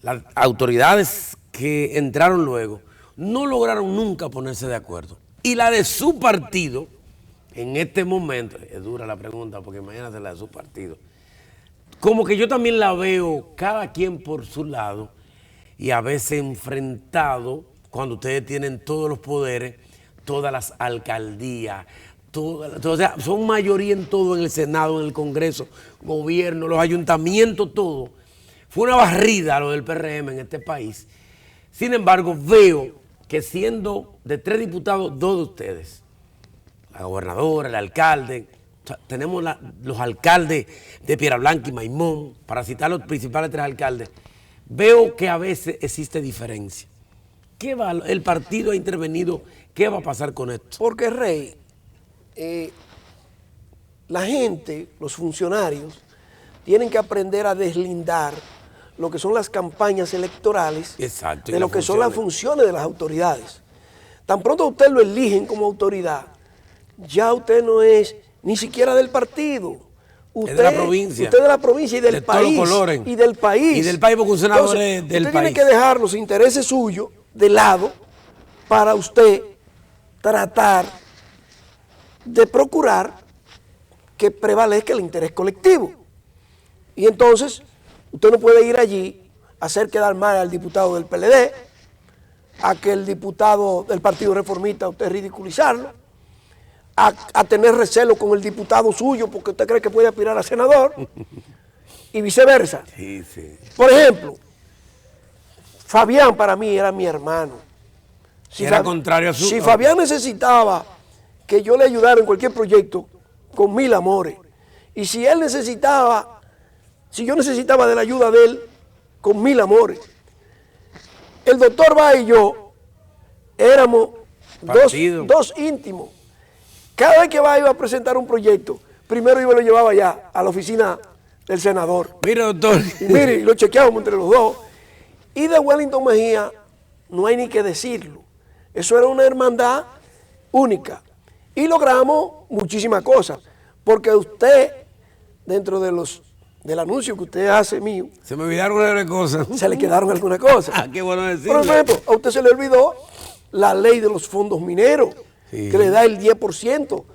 las autoridades que entraron luego no lograron nunca ponerse de acuerdo. Y la de su partido, en este momento, es dura la pregunta porque mañana es la de su partido, como que yo también la veo cada quien por su lado y a veces enfrentado cuando ustedes tienen todos los poderes, todas las alcaldías, o sea, son mayoría en todo, en el Senado, en el Congreso, gobierno, los ayuntamientos, todo. Fue una barrida lo del PRM en este país. Sin embargo, veo que siendo de 3 diputados, 2 de ustedes, la gobernadora, el alcalde, o sea, tenemos los alcaldes de Piedra-Blanca y Maimón, para citar los principales 3 alcaldes, veo que a veces existe diferencia. El partido ha intervenido, ¿qué va a pasar con esto? Porque, Rey, la gente, los funcionarios, tienen que aprender a deslindar lo que son las campañas electorales Exacto, y de lo las que son las funciones de las autoridades. Tan pronto a usted lo eligen como autoridad, ya usted no es ni siquiera del partido. Usted Es de la provincia. Usted es de la provincia y del De todos país. los colores. Y del país. Y del país, porque un senador Entonces, es del usted país. tiene que dejar los intereses suyos de lado para usted tratar de procurar que prevalezca el interés colectivo. Y entonces, usted no puede ir allí a hacer quedar mal al diputado del PLD, a que el diputado del Partido Reformista, usted ridiculizarlo, a tener recelo con el diputado suyo porque usted cree que puede aspirar a senador, y viceversa. Sí, sí. Por ejemplo, Fabián para mí era mi hermano. Era contrario a su... Si Fabián necesitaba que yo le ayudara en cualquier proyecto, con 1000 amores, y si él necesitaba, si yo necesitaba de la ayuda de él, con 1000 amores, el doctor Báez y yo éramos dos íntimos. Cada vez que Báez iba a presentar un proyecto, primero yo lo llevaba allá a la oficina del senador. Mire, doctor. Y mire, lo chequeábamos entre los dos. Y de Wellington Mejía no hay ni que decirlo. Eso era una hermandad única. Y logramos muchísimas cosas. Porque usted, dentro del anuncio que usted hace mío, Se me olvidaron algunas cosas. se le quedaron algunas cosas. Ah, qué bueno decirlo. Por ejemplo, a usted se le olvidó la ley de los fondos mineros, Sí. que le da el 10%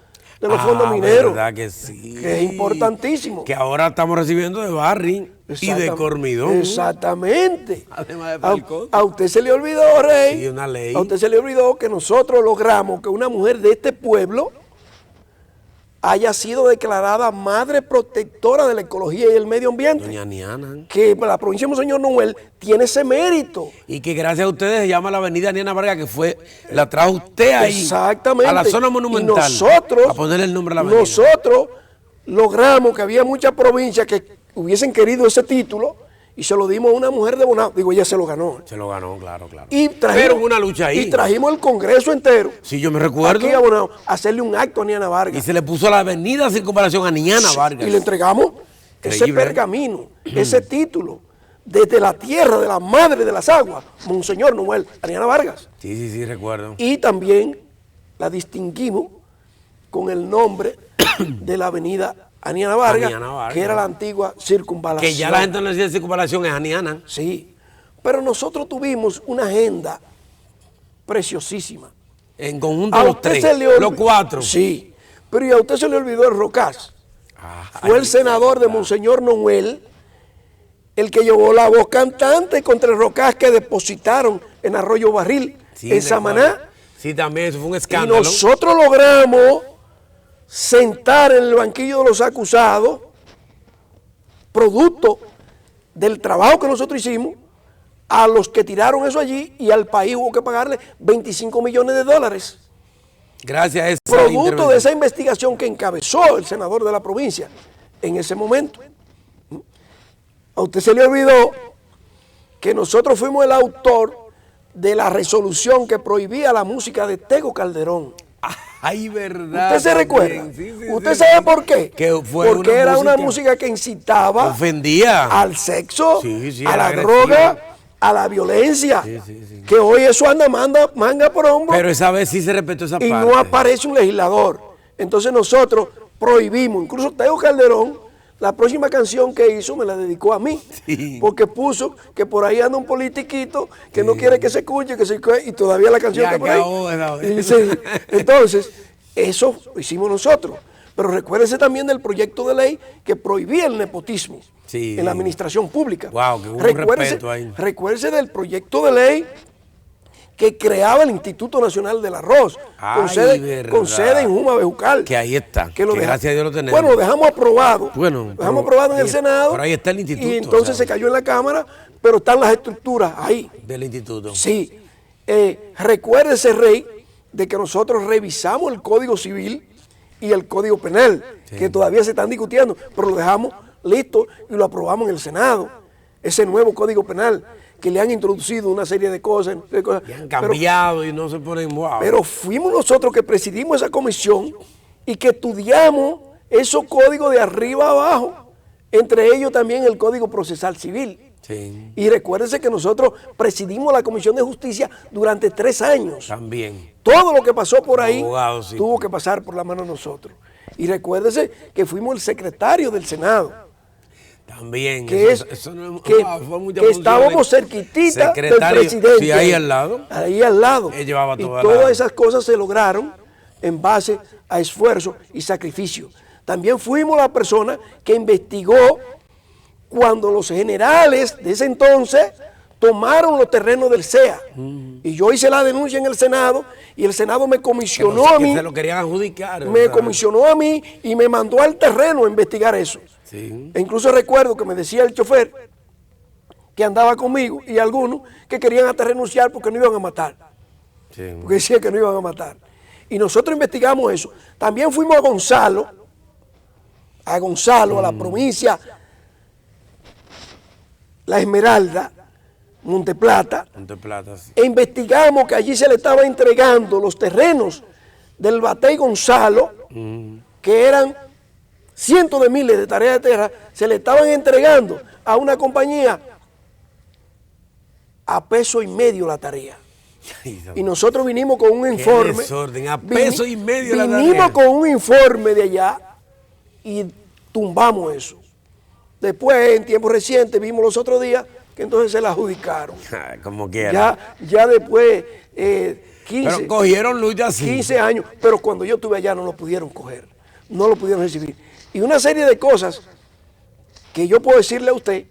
de los fondos mineros. Verdad que sí. Que es importantísimo. Que ahora estamos recibiendo de Barry y de Cormidón. Exactamente. Además de Falcón. A usted se le olvidó, Rey. Sí, una ley. A usted se le olvidó que nosotros logramos que una mujer de este pueblo haya sido declarada madre protectora de la ecología y el medio ambiente. Doña Aniana. Que la provincia de Monseñor Noel tiene ese mérito. Y que gracias a ustedes se llama la avenida Aniana Vargas, que la trajo usted ahí. Exactamente. A la zona monumental. Y nosotros, a ponerle el nombre a la avenida. Nosotros logramos que había muchas provincias que hubiesen querido ese título y se lo dimos a una mujer de Bonao. Digo, ella se lo ganó. Se lo ganó, claro. Y pero una lucha ahí. Y trajimos el Congreso entero. Sí, yo me recuerdo. Aquí a Bonao, a hacerle un acto a Aniana Vargas. Y se le puso la avenida Circunvalación a Aniana Vargas. Y le entregamos ese pergamino, ese título, desde la tierra de la madre de las aguas, Monseñor Noel, Aniana Vargas. Sí, recuerdo. Y también la distinguimos con el nombre de la avenida Aniana Vargas, que era la antigua circunvalación. Que ya la gente no decía circunvalación, es Aniana. Sí, pero nosotros tuvimos una agenda preciosísima. En conjunto los tres, los cuatro. Sí, pero y a usted se le olvidó el Rocás. Fue el senador de Monseñor Noel el que llevó la voz cantante contra el Rocás que depositaron en Arroyo Barril, en Samaná. Sí, también, eso fue un escándalo. Y nosotros logramos sentar en el banquillo de los acusados, producto del trabajo que nosotros hicimos, a los que tiraron eso allí, y al país hubo que pagarle 25 millones de dólares. Gracias a esa producto de esa investigación que encabezó el senador de la provincia en ese momento. A usted se le olvidó que nosotros fuimos el autor de la resolución que prohibía la música de Tego Calderón. Ay, verdad. ¿Usted se recuerda? Sí, ¿Usted sabe por qué? Porque era una música que incitaba, ofendía al sexo, a la agresiva. droga, a la violencia. Que hoy eso anda manga por hombro. Pero esa vez sí se respetó esa parte. Y no aparece un legislador. Entonces nosotros prohibimos, incluso Tego Calderón, la próxima canción que hizo me la dedicó a mí, porque puso que por ahí anda un politiquito que no quiere que se escuche, y todavía la canción está por ahí. Entonces, eso lo hicimos nosotros. Pero recuérdese también del proyecto de ley que prohibía el nepotismo en la administración pública. Wow, que hubo un respeto ahí. Recuérdese del proyecto de ley que creaba el Instituto Nacional del Arroz, con sede en Juma Bejucal. Que ahí está, que gracias a Dios lo tenemos. Bueno, lo dejamos aprobado. Lo dejamos aprobado en el Senado. Pero ahí está el instituto. Y entonces se cayó en la Cámara, pero están las estructuras ahí. Del instituto. Sí. Recuérdese, Rey, de que nosotros revisamos el Código Civil y el Código Penal, que todavía se están discutiendo, pero lo dejamos listo y lo aprobamos en el Senado. Ese nuevo Código Penal, que le han introducido una serie de cosas. Y han cambiado y no se ponen wow. Pero fuimos nosotros que presidimos esa comisión y que estudiamos esos códigos de arriba a abajo, entre ellos también el Código Procesal Civil. Y recuérdense que nosotros presidimos la Comisión de Justicia durante 3 años. También. Todo lo que pasó por ahí Abogados, tuvo que pasar por la mano de nosotros. Y recuérdese que fuimos el secretario del Senado. También, que estábamos cerquitita del presidente. Sí, ahí al lado. Ahí al lado. Él llevaba y todas esas cosas se lograron en base a esfuerzo y sacrificio. También fuimos la persona que investigó cuando los generales de ese entonces tomaron los terrenos del CEA. Y yo hice la denuncia en el Senado y el Senado me comisionó a mí. Se lo querían adjudicar. Me comisionó a mí y me mandó al terreno a investigar eso. E incluso recuerdo que me decía el chofer que andaba conmigo y algunos que querían hasta renunciar porque no iban a matar. Porque decían que no iban a matar. Y nosotros investigamos eso. También fuimos a Gonzalo, a la provincia La Esmeralda, Monteplata, e investigamos que allí se le estaba entregando los terrenos del Batey Gonzalo, que eran cientos de miles de tareas de tierra, se le estaban entregando a una compañía a $1.50 la tarea. Y nosotros vinimos con un informe. Desorden, a $1.50 la tarea. Vinimos con un informe de allá y tumbamos eso. Después, en tiempos recientes, vimos los otros días que entonces se la adjudicaron. Como quiera. Ya después, 15. Pero cogieron lucha así. 15 años, pero cuando yo estuve allá no lo pudieron coger. no lo pudieron recibir. Y una serie de cosas que yo puedo decirle a usted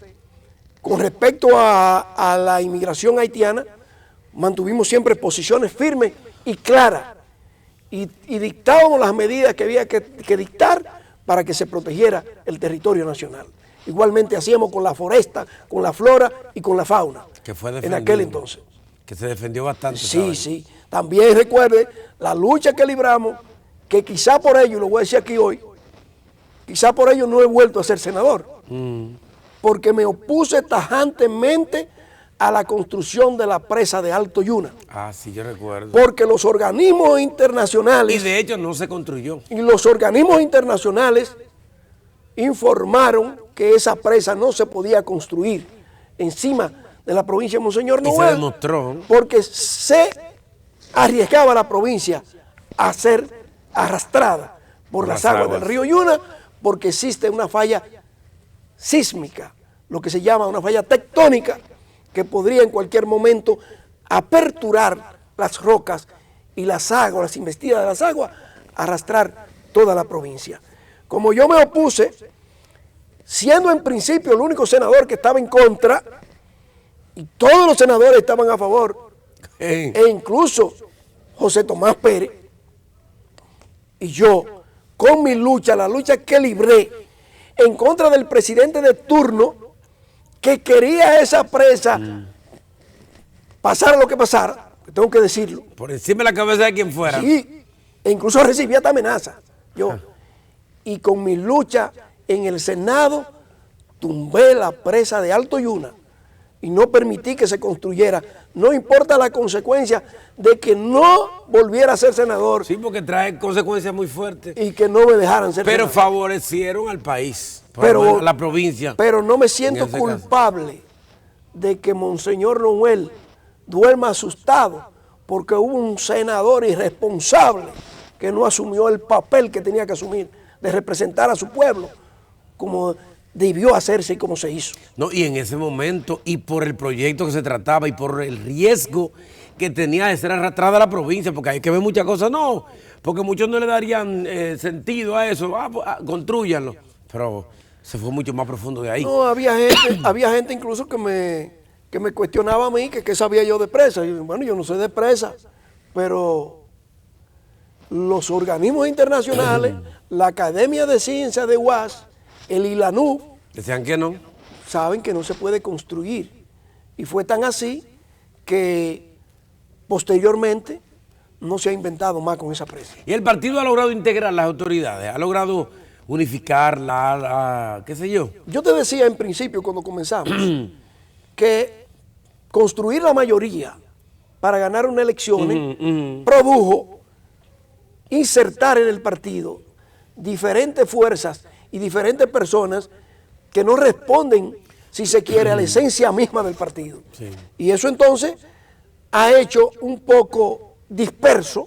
con respecto a la inmigración haitiana, mantuvimos siempre posiciones firmes y claras y dictábamos las medidas que había que dictar para que se protegiera el territorio nacional. Igualmente hacíamos con la foresta, con la flora y con la fauna Que fue en aquel entonces. Que se defendió bastante. Sí, ¿sabes? sí. También recuerde la lucha que libramos, que quizá por ello, lo voy a decir aquí hoy, quizá por ello no he vuelto a ser senador, porque me opuse tajantemente a la construcción de la presa de Alto Yuna, Ah, sí, yo recuerdo. porque los organismos internacionales Y de hecho no se construyó. informaron que esa presa no se podía construir encima de la provincia de Monseñor Y se Noel, demostró. porque se arriesgaba la provincia a ser arrastrada por las aguas del río Yuna, porque existe una falla sísmica, lo que se llama una falla tectónica, que podría en cualquier momento aperturar las rocas y las aguas, las investidas de las aguas, arrastrar toda la provincia. Como yo me opuse, siendo en principio el único senador que estaba en contra, y todos los senadores estaban a favor, e incluso José Tomás Pérez, y yo, con mi lucha, la lucha que libré en contra del presidente de turno, que quería esa presa, pasara lo que pasara, tengo que decirlo. Por encima de la cabeza de quien fuera. Sí, e incluso recibía esta amenaza. Yo, y con mi lucha en el Senado, tumbé la presa de Alto Yuna y no permití que se construyera, no importa la consecuencia de que no volviera a ser senador. Sí, porque trae consecuencias muy fuertes. Y que no me dejaran ser Pero senador. favorecieron al país, Pero, a la provincia. Pero no me siento en ese culpable de que Monseñor Noel duerma asustado porque hubo un senador irresponsable que no asumió el papel que tenía que asumir de representar a su pueblo como debió hacerse y como se hizo. No, y en ese momento, y por el proyecto que se trataba, y por el riesgo que tenía de ser arrastrada a la provincia, porque hay que ver muchas cosas, no, porque muchos no le darían sentido a eso, construyanlo, pero se fue mucho más profundo de ahí. No, había gente incluso que me cuestionaba a mí que qué sabía yo de presa. Y bueno, yo no sé de presa, pero los organismos internacionales, la Academia de Ciencias de UAS, el ILANU, Decían que no. saben que no se puede construir. Y fue tan así que posteriormente no se ha inventado más con esa presa. Y el partido ha logrado integrar las autoridades, ha logrado unificarla, qué sé yo. Yo te decía en principio cuando comenzamos que construir la mayoría para ganar una elección produjo insertar en el partido diferentes fuerzas y diferentes personas que no responden, si se quiere, a la esencia misma del partido. Sí. Y eso entonces ha hecho un poco disperso,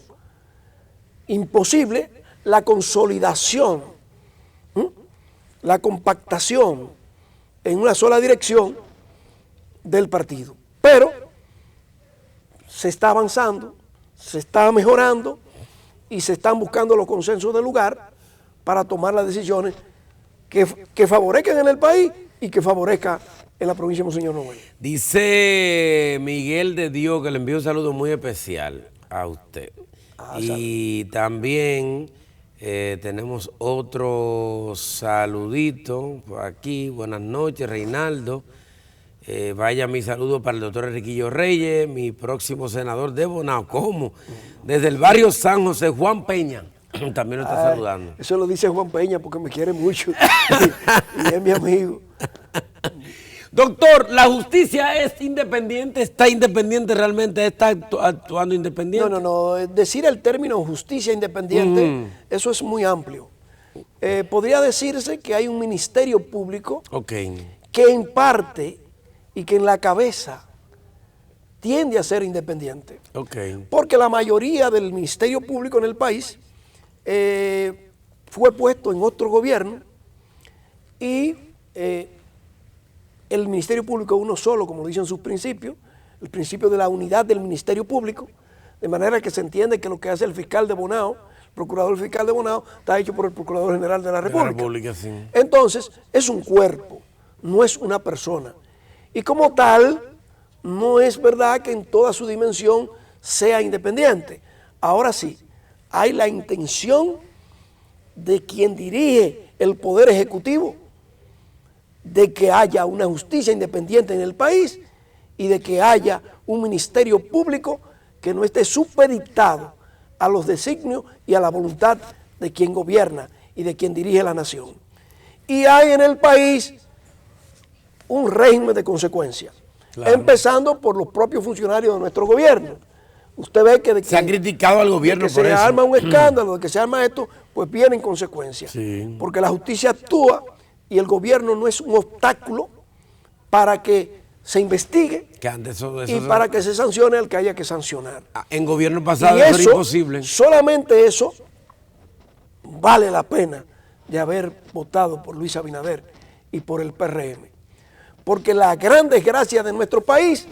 imposible, la consolidación, la compactación en una sola dirección del partido. Pero se está avanzando, se está mejorando y se están buscando los consensos del lugar para tomar las decisiones que favorezcan en el país y que favorezcan en la provincia de Monseñor Noel. Dice Miguel de Dios que le envío un saludo muy especial a usted. Y también tenemos otro saludito por aquí. Buenas noches, Reinaldo. Vaya mi saludo para el doctor Enriquillo Reyes, mi próximo senador de Bonao. ¿Cómo? Desde el barrio San José, Juan Peña. También lo está saludando. Eso lo dice Juan Peña porque me quiere mucho y es mi amigo. Doctor, ¿la justicia es independiente? ¿Está independiente realmente? ¿Está actuando independiente? No. Decir el término justicia independiente, eso es muy amplio. Podría decirse que hay un ministerio público que en parte y que en la cabeza tiende a ser independiente. Porque la mayoría del ministerio público en el país fue puesto en otro gobierno y el Ministerio Público es uno solo, como dicen sus principios, el principio de la unidad del Ministerio Público, de manera que se entiende que lo que hace el fiscal de Bonao, procurador fiscal de Bonao está hecho por el Procurador General de la República. Sí. Entonces, es un cuerpo, no es una persona. Y como tal, no es verdad que en toda su dimensión sea independiente. Ahora sí, hay la intención de quien dirige el Poder Ejecutivo de que haya una justicia independiente en el país y de que haya un ministerio público que no esté supeditado a los designios y a la voluntad de quien gobierna y de quien dirige la nación. Y hay en el país un régimen de consecuencias, claro, empezando por los propios funcionarios de nuestro gobierno. Usted ve que, se ha criticado al gobierno de que por se eso. arma un escándalo, de que se arma esto, pues vienen consecuencias. Sí. Porque la justicia actúa y el gobierno no es un obstáculo para que se investigue y para que se sancione al que haya que sancionar. En gobierno pasado y eso era imposible. Solamente eso vale la pena de haber votado por Luis Abinader y por el PRM. Porque la gran desgracia de nuestro país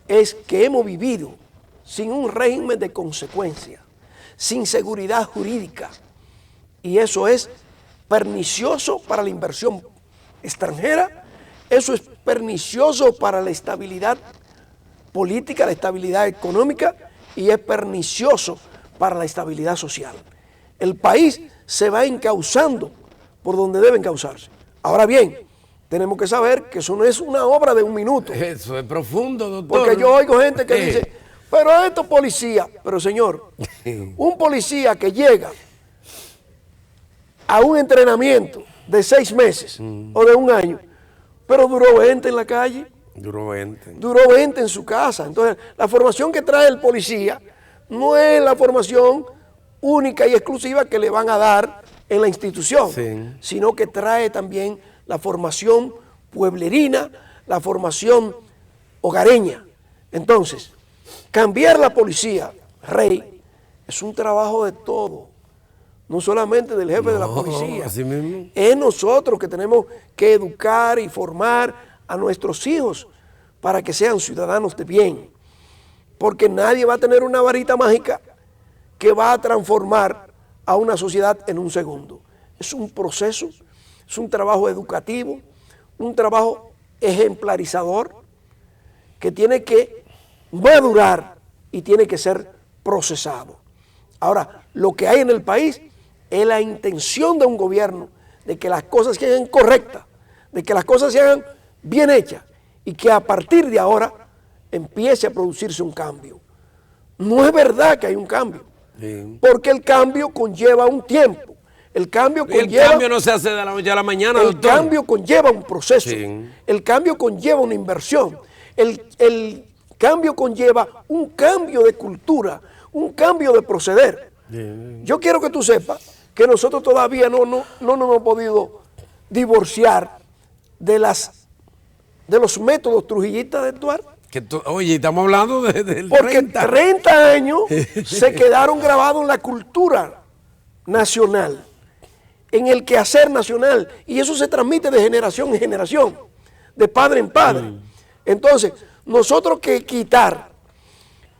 es que hemos vivido sin un régimen de consecuencias, sin seguridad jurídica. Y eso es pernicioso para la inversión extranjera, eso es pernicioso para la estabilidad política, la estabilidad económica, y es pernicioso para la estabilidad social. El país se va encauzando por donde debe encauzarse. Ahora bien, tenemos que saber que eso no es una obra de un minuto. Eso es profundo, doctor. Porque yo oigo gente que dice, pero estos policías, pero señor, un policía que llega a un entrenamiento de 6 meses o de 1 año, pero duró 20 en la calle. Duró 20. Duró 20 en su casa. Entonces, la formación que trae el policía no es la formación única y exclusiva que le van a dar en la institución, sí, sino que trae también la formación pueblerina, la formación hogareña. Entonces, cambiar la policía, Rey, es un trabajo de todo, no solamente del jefe de la policía. Así mismo. Es nosotros que tenemos que educar y formar a nuestros hijos para que sean ciudadanos de bien, porque nadie va a tener una varita mágica que va a transformar a una sociedad en un segundo. Es un proceso, es un trabajo educativo, un trabajo ejemplarizador que tiene que madurar y tiene que ser procesado. Ahora, lo que hay en el país es la intención de un gobierno de que las cosas se hagan correctas, de que las cosas se hagan bien hechas y que a partir de ahora empiece a producirse un cambio. No es verdad que hay un cambio, sí, porque el cambio conlleva un tiempo. El cambio no se hace de la noche a la mañana, el doctor. Cambio conlleva un proceso, sí, el cambio conlleva una inversión, el cambio conlleva un cambio de cultura, un cambio de proceder. Sí. Yo quiero que tú sepas que nosotros todavía no nos hemos podido divorciar de los métodos trujillistas de actuar. Oye, estamos hablando del porque 30 años se quedaron grabados en la cultura nacional, en el quehacer nacional, y eso se transmite de generación en generación, de padre en padre. Entonces, nosotros que quitar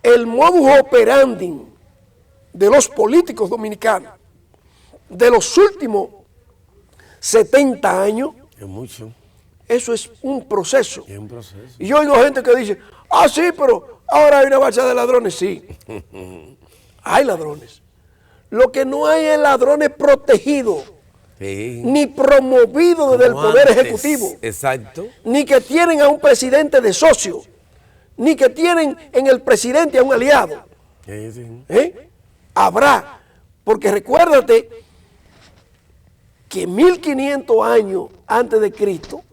el modus operandi de los políticos dominicanos de los últimos 70 años, es mucho. Eso es un proceso. Es un proceso. Y yo oigo gente que dice, sí, pero ahora hay una marcha de ladrones. Sí, hay ladrones. Lo que no hay es ladrones protegidos, sí, ni promovidos desde el Poder Ejecutivo. Exacto. Ni que tienen a un presidente de socio, ni que tienen en el presidente a un aliado. Sí, sí. Habrá, porque recuérdate que 1500 años antes de Cristo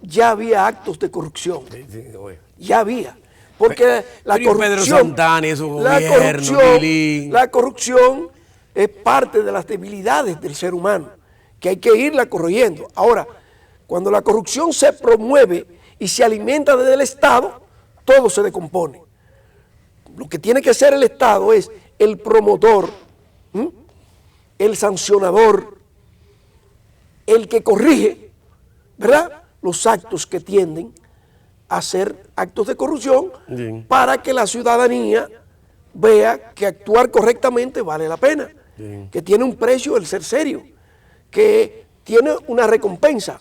ya había actos de corrupción. Sí, sí, ya había. Porque la corrupción, Pedro Santana y su gobierno, la corrupción es parte de las debilidades del ser humano, que hay que irla corrigiendo. Ahora, cuando la corrupción se promueve y se alimenta desde el Estado, todo se descompone. Lo que tiene que ser el Estado es el promotor, el sancionador, el que corrige, ¿verdad?, los actos que tienden a ser actos de corrupción, sí, para que la ciudadanía vea que actuar correctamente vale la pena. Sí. que tiene un precio el ser serio, que tiene una recompensa,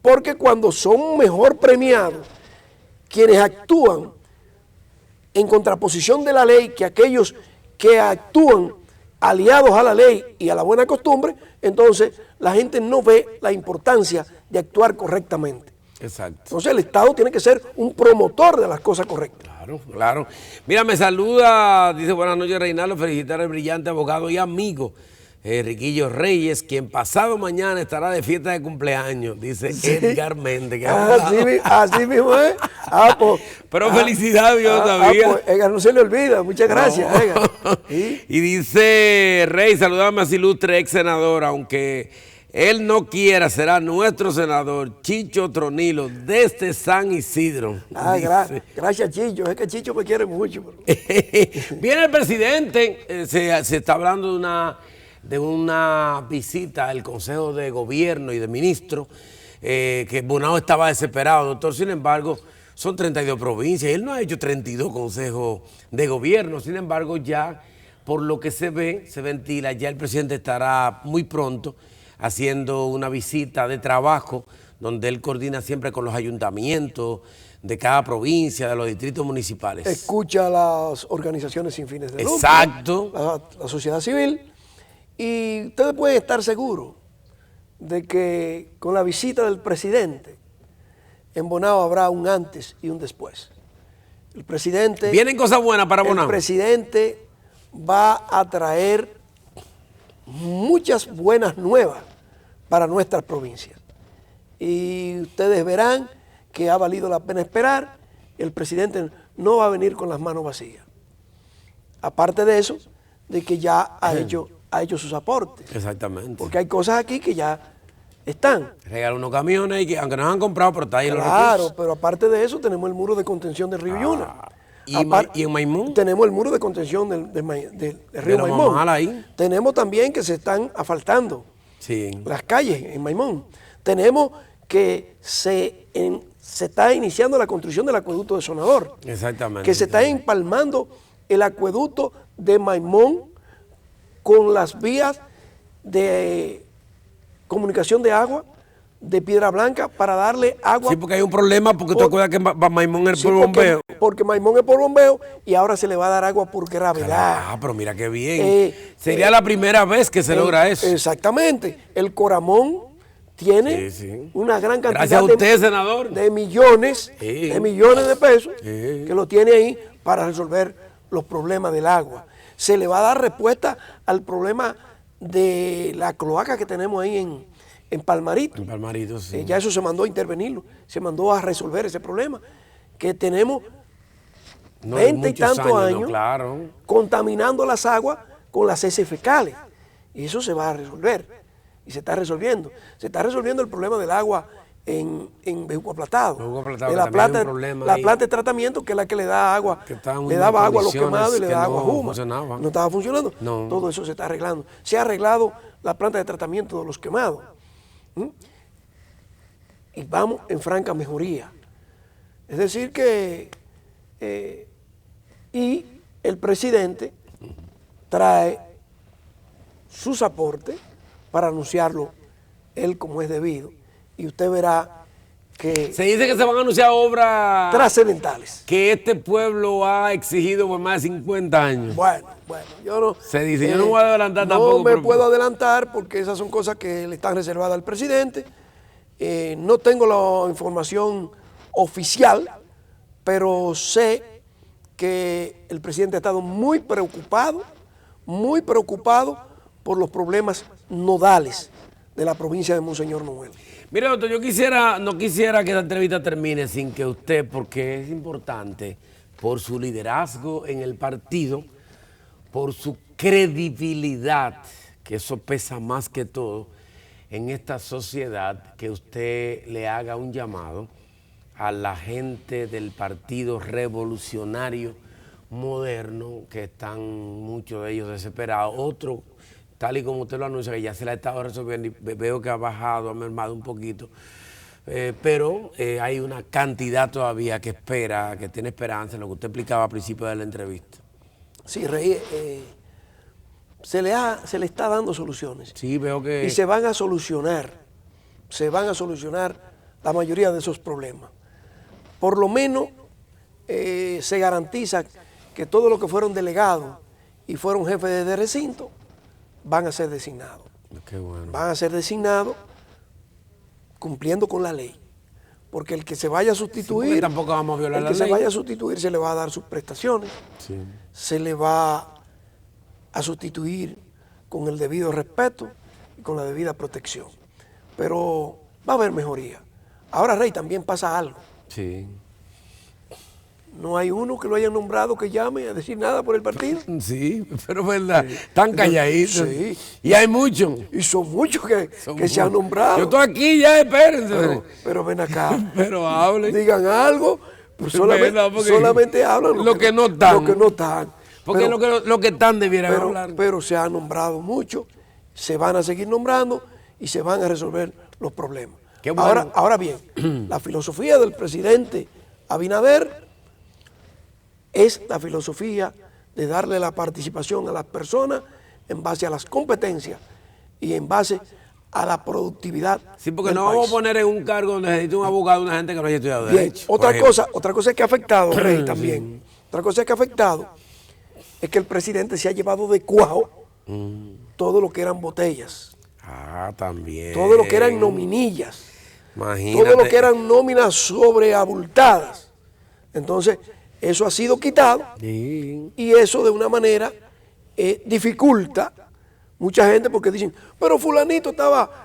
porque cuando son mejor premiados quienes actúan en contraposición de la ley que aquellos que actúan aliados a la ley y a la buena costumbre, entonces la gente no ve la importancia de actuar correctamente. Exacto. Entonces el Estado tiene que ser un promotor de las cosas correctas. Claro, claro. Mira, me saluda, dice buenas noches Reinaldo, felicitar al brillante abogado y amigo Riquillo Reyes, quien pasado mañana estará de fiesta de cumpleaños, dice Edgar Méndez. Que Así mismo es. Pues, pero felicidades, Dios sabía. Pues, Edgar, no se le olvida, muchas gracias, No. Edgar. ¿Sí? Y dice Rey, saludame a ese ilustre ex senador, aunque él no quiera, será nuestro senador Chicho Tronilo desde San Isidro. Gracias, Chicho. Es que Chicho me quiere mucho. Viene el presidente, se está hablando de una visita al Consejo de Gobierno y de Ministros, que Bonao estaba desesperado, doctor. Sin embargo, son 32 provincias y él no ha hecho 32 consejos de gobierno. Sin embargo, ya por lo que se ve, se ventila, ya el presidente estará muy pronto haciendo una visita de trabajo donde él coordina siempre con los ayuntamientos de cada provincia, de los distritos municipales. Escucha a las organizaciones sin fines de lucro. Exacto. La sociedad civil. Y ustedes pueden estar seguros de que con la visita del presidente en Bonao habrá un antes y un después. El presidente... ¿Vienen cosas buenas para Bonao? El presidente va a traer muchas buenas nuevas para nuestras provincias. Y ustedes verán que ha valido la pena esperar. El presidente no va a venir con las manos vacías. Aparte de eso, de que ya ha hecho sus aportes. Exactamente. Porque hay cosas aquí que ya están. Regalan unos camiones, y que, aunque no han comprado, pero está ahí en los Claro, recursos. pero aparte de eso tenemos el muro de contención del río Yuna. ¿Y en Maimón? Tenemos el muro de contención del río los Maimón. Mamajal ahí. Tenemos también que se están asfaltando Sí. las calles en Maimón. Tenemos que se está iniciando la construcción del acueducto de Sonador. Exactamente. Que se está empalmando el acueducto de Maimón con las vías de comunicación de agua de Piedra Blanca para darle agua. Sí, porque hay un problema, porque te acuerdas que Maimón es por bombeo. Porque Maimón es por bombeo y ahora se le va a dar agua por gravedad. Ah, pero mira qué bien. Sería la primera vez que se logra eso. Exactamente. El Coramón tiene una gran cantidad Gracias a usted, senador. de millones de pesos que lo tiene ahí para resolver los problemas del agua. Se le va a dar respuesta al problema de la cloaca que tenemos ahí en Palmarito. En Palmarito, sí. Ya eso se mandó a intervenirlo, se mandó a resolver ese problema, que tenemos 20 y tantos años claro, contaminando las aguas con las heces fecales. Y eso se va a resolver, y se está resolviendo. Se está resolviendo el problema del agua en Bejuco Aplatado. De la planta de tratamiento, que es la que le da agua, le daba agua a los quemados y le da agua a Juma. No estaba funcionando. No. Todo eso se está arreglando. Se ha arreglado la planta de tratamiento de los quemados. Y vamos en franca mejoría. Es decir que y el presidente trae sus aportes para anunciarlo él como es debido, y usted verá que se dice que se van a anunciar obras trascendentales que este pueblo ha exigido por más de 50 años. Bueno, yo no... Se dice, yo no voy a adelantar tampoco. No me puedo adelantar porque esas son cosas que le están reservadas al presidente. No tengo la información oficial, pero sé que el presidente ha estado muy preocupado por los problemas nodales de la provincia de Monseñor Noel. Mire, doctor, yo no quisiera que esta entrevista termine sin que usted, porque es importante, por su liderazgo en el partido, por su credibilidad, que eso pesa más que todo en esta sociedad, que usted le haga un llamado a la gente del Partido Revolucionario Moderno, que están muchos de ellos desesperados. Otro, tal y como usted lo anuncia, que ya se la ha estado resolviendo y veo que ha bajado, ha mermado un poquito, pero hay una cantidad todavía que espera, que tiene esperanza, en lo que usted explicaba al principio de la entrevista. Sí, Rey, se le está dando soluciones. Sí, veo que... Y se van a solucionar la mayoría de esos problemas. Por lo menos se garantiza que todos los que fueron delegados y fueron jefes de recinto van a ser designados. Qué bueno. Van a ser designados cumpliendo con la ley. Porque el que se vaya a sustituir, sí, tampoco vamos a violar el la que se ley. vaya a sustituir se le va a dar sus prestaciones, Sí. se le va a sustituir con el debido respeto y con la debida protección. Pero va a haber mejoría. Ahora, Rey, también pasa algo. Sí. No hay uno que lo hayan nombrado que llame a decir nada por el partido. Sí, pero es verdad, están calladitos. Sí. Y hay muchos. Y son muchos que se han nombrado. Yo estoy aquí ya, espérense. Pero ven acá. Pero hablen. Digan algo, pues solamente, solamente hablan lo que no están. Lo que no están. Porque lo que están debieran pero, hablar. Pero se han nombrado mucho, se van a seguir nombrando y se van a resolver los problemas. Qué bueno. Ahora bien, la filosofía del presidente Abinader es la filosofía de darle la participación a las personas en base a las competencias y en base a la productividad. Sí, porque del no país. vamos a poner en un cargo donde necesita un abogado una gente que no haya estudiado Bien, derecho. otra cosa es que ha afectado, Rey, también. Otra cosa que ha afectado es que el presidente se ha llevado de cuajo todo lo que eran botellas, Ah, también. todo lo que eran nominillas, Imagínate. todo lo que eran nóminas sobreabultadas. Entonces, eso ha sido quitado Sí. y eso de una manera dificulta mucha gente porque dicen, pero fulanito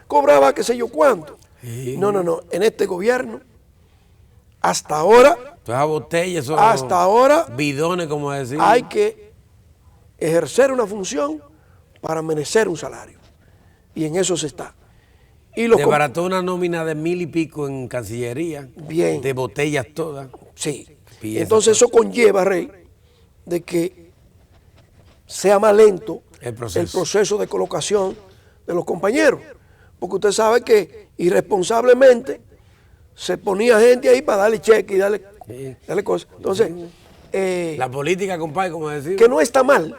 cobraba qué sé yo cuánto. Sí. No, en este gobierno, hasta ahora, Todas esas botellas son hasta ahora bidones, como decir. hay que ejercer una función para merecer un salario. Y en eso se está. Y Desbarató una nómina de 1000 y pico en Cancillería. Bien. De botellas todas. Sí. Piezas. Entonces eso conlleva, Rey, de que sea más lento El proceso. de colocación de los compañeros. Porque usted sabe que irresponsablemente se ponía gente ahí para darle cheque y darle cosas. Entonces, La política, compadre, como decir. que no está mal,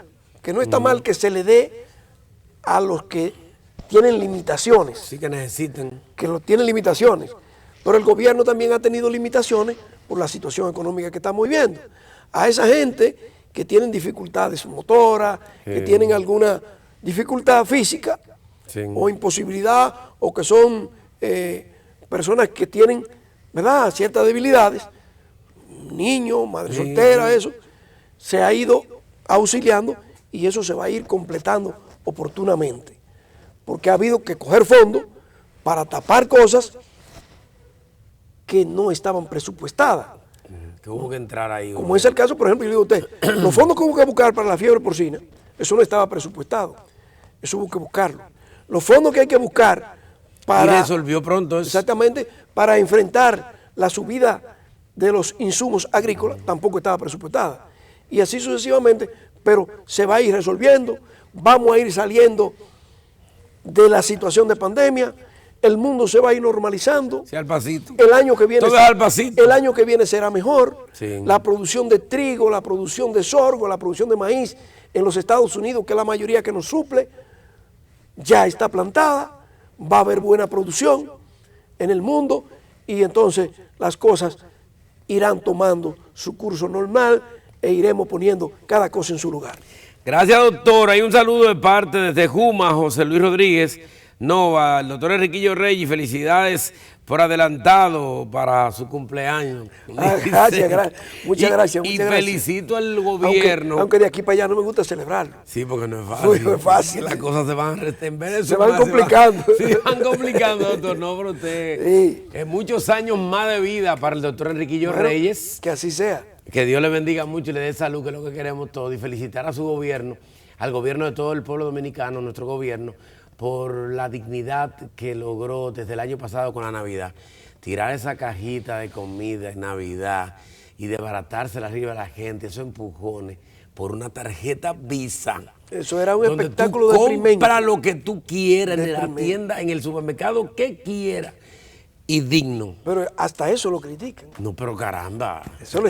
que se le dé a los que tienen limitaciones, Sí que necesitan. tienen limitaciones, pero el gobierno también ha tenido limitaciones por la situación económica que estamos viviendo. A esa gente que tienen dificultades motoras, que tienen alguna dificultad física Sí. o imposibilidad, o que son personas que tienen, ¿verdad?, ciertas debilidades, niños, madre soltera, eso, se ha ido auxiliando y eso se va a ir completando oportunamente. Porque ha habido que coger fondos para tapar cosas que no estaban presupuestadas. Que hubo que entrar ahí. Como es el caso, por ejemplo, yo le digo a usted, los fondos que hubo que buscar para la fiebre porcina, eso no estaba presupuestado, eso hubo que buscarlo. Los fondos que hay que buscar para... Y resolvió pronto eso. Exactamente, para enfrentar la subida de los insumos agrícolas, tampoco estaba presupuestada. Y así sucesivamente, pero se va a ir resolviendo, vamos a ir saliendo de la situación de pandemia, el mundo se va a ir normalizando. Sí, al pasito. El año que viene, Todo es al pasito. el año que viene será mejor. Sí. La producción de trigo, la producción de sorgo, la producción de maíz en los Estados Unidos, que es la mayoría que nos suple, ya está plantada, va a haber buena producción en el mundo y entonces las cosas irán tomando su curso normal e iremos poniendo cada cosa en su lugar. Gracias, doctor. Hay un saludo de parte desde Juma, José Luis Rodríguez Nova, el doctor Enriquillo Reyes, felicidades por adelantado para su cumpleaños. Gracias, muchas gracias. Y muchas gracias. felicito al gobierno. Aunque de aquí para allá no me gusta celebrarlo. Sí, porque no es fácil. No es fácil. Las cosas se van en vez de Se van sumar, complicando. Se van complicando, doctor. No, pero usted. Sí. Muchos años más de vida para el doctor Enriquillo Bueno, Reyes. que así sea. Que Dios le bendiga mucho y le dé salud, que es lo que queremos todos. Y felicitar a su gobierno, al gobierno de todo el pueblo dominicano, nuestro gobierno, por la dignidad que logró desde el año pasado con la Navidad. Tirar esa cajita de comida en Navidad y desbaratársela arriba a la gente, esos empujones, por una tarjeta Visa. Eso era un donde espectáculo tú deprimente. compra lo que tú quieras en la Deprimente. tienda, en el supermercado, que quieras. y digno. Pero hasta eso lo critican. No, pero caramba. Eso le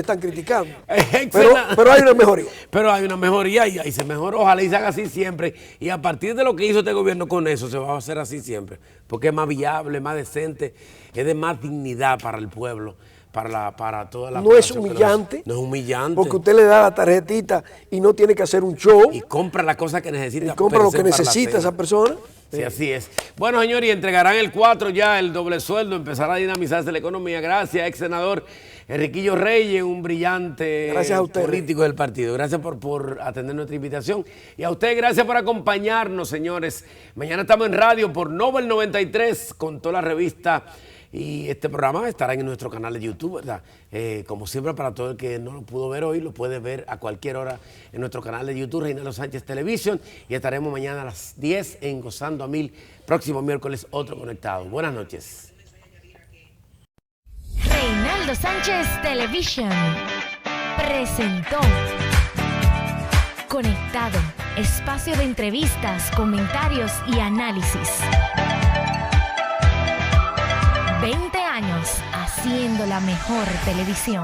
están criticando. Excelente. Pero hay una mejoría. Pero hay una mejoría y ahí se mejoró. Ojalá y se haga así siempre. Y a partir de lo que hizo este gobierno con eso, se va a hacer así siempre. Porque es más viable, más decente, es de más dignidad para el pueblo, para toda la No es población humillante. No es humillante. Porque usted le da la tarjetita y no tiene que hacer un show. Y compra las cosas que necesita. Y compra lo que necesita esa persona. Sí, así es. Bueno, señores, y entregarán el 4 ya, el doble sueldo, empezará a dinamizarse la economía. Gracias, ex senador Enriquillo Reyes, un brillante político del partido. Gracias por atender nuestra invitación. Y a usted, gracias por acompañarnos, señores. Mañana estamos en radio por Nova el 93 con toda la revista. Y este programa estará en nuestro canal de YouTube, ¿verdad? Como siempre, para todo el que no lo pudo ver hoy, lo puede ver a cualquier hora en nuestro canal de YouTube, Reinaldo Sánchez Televisión. Y estaremos mañana a las 10 en Gozando a Mil. Próximo miércoles, otro conectado. Buenas noches. Reinaldo Sánchez Televisión presentó Conectado, espacio de entrevistas, comentarios y análisis. 20 años haciendo la mejor televisión.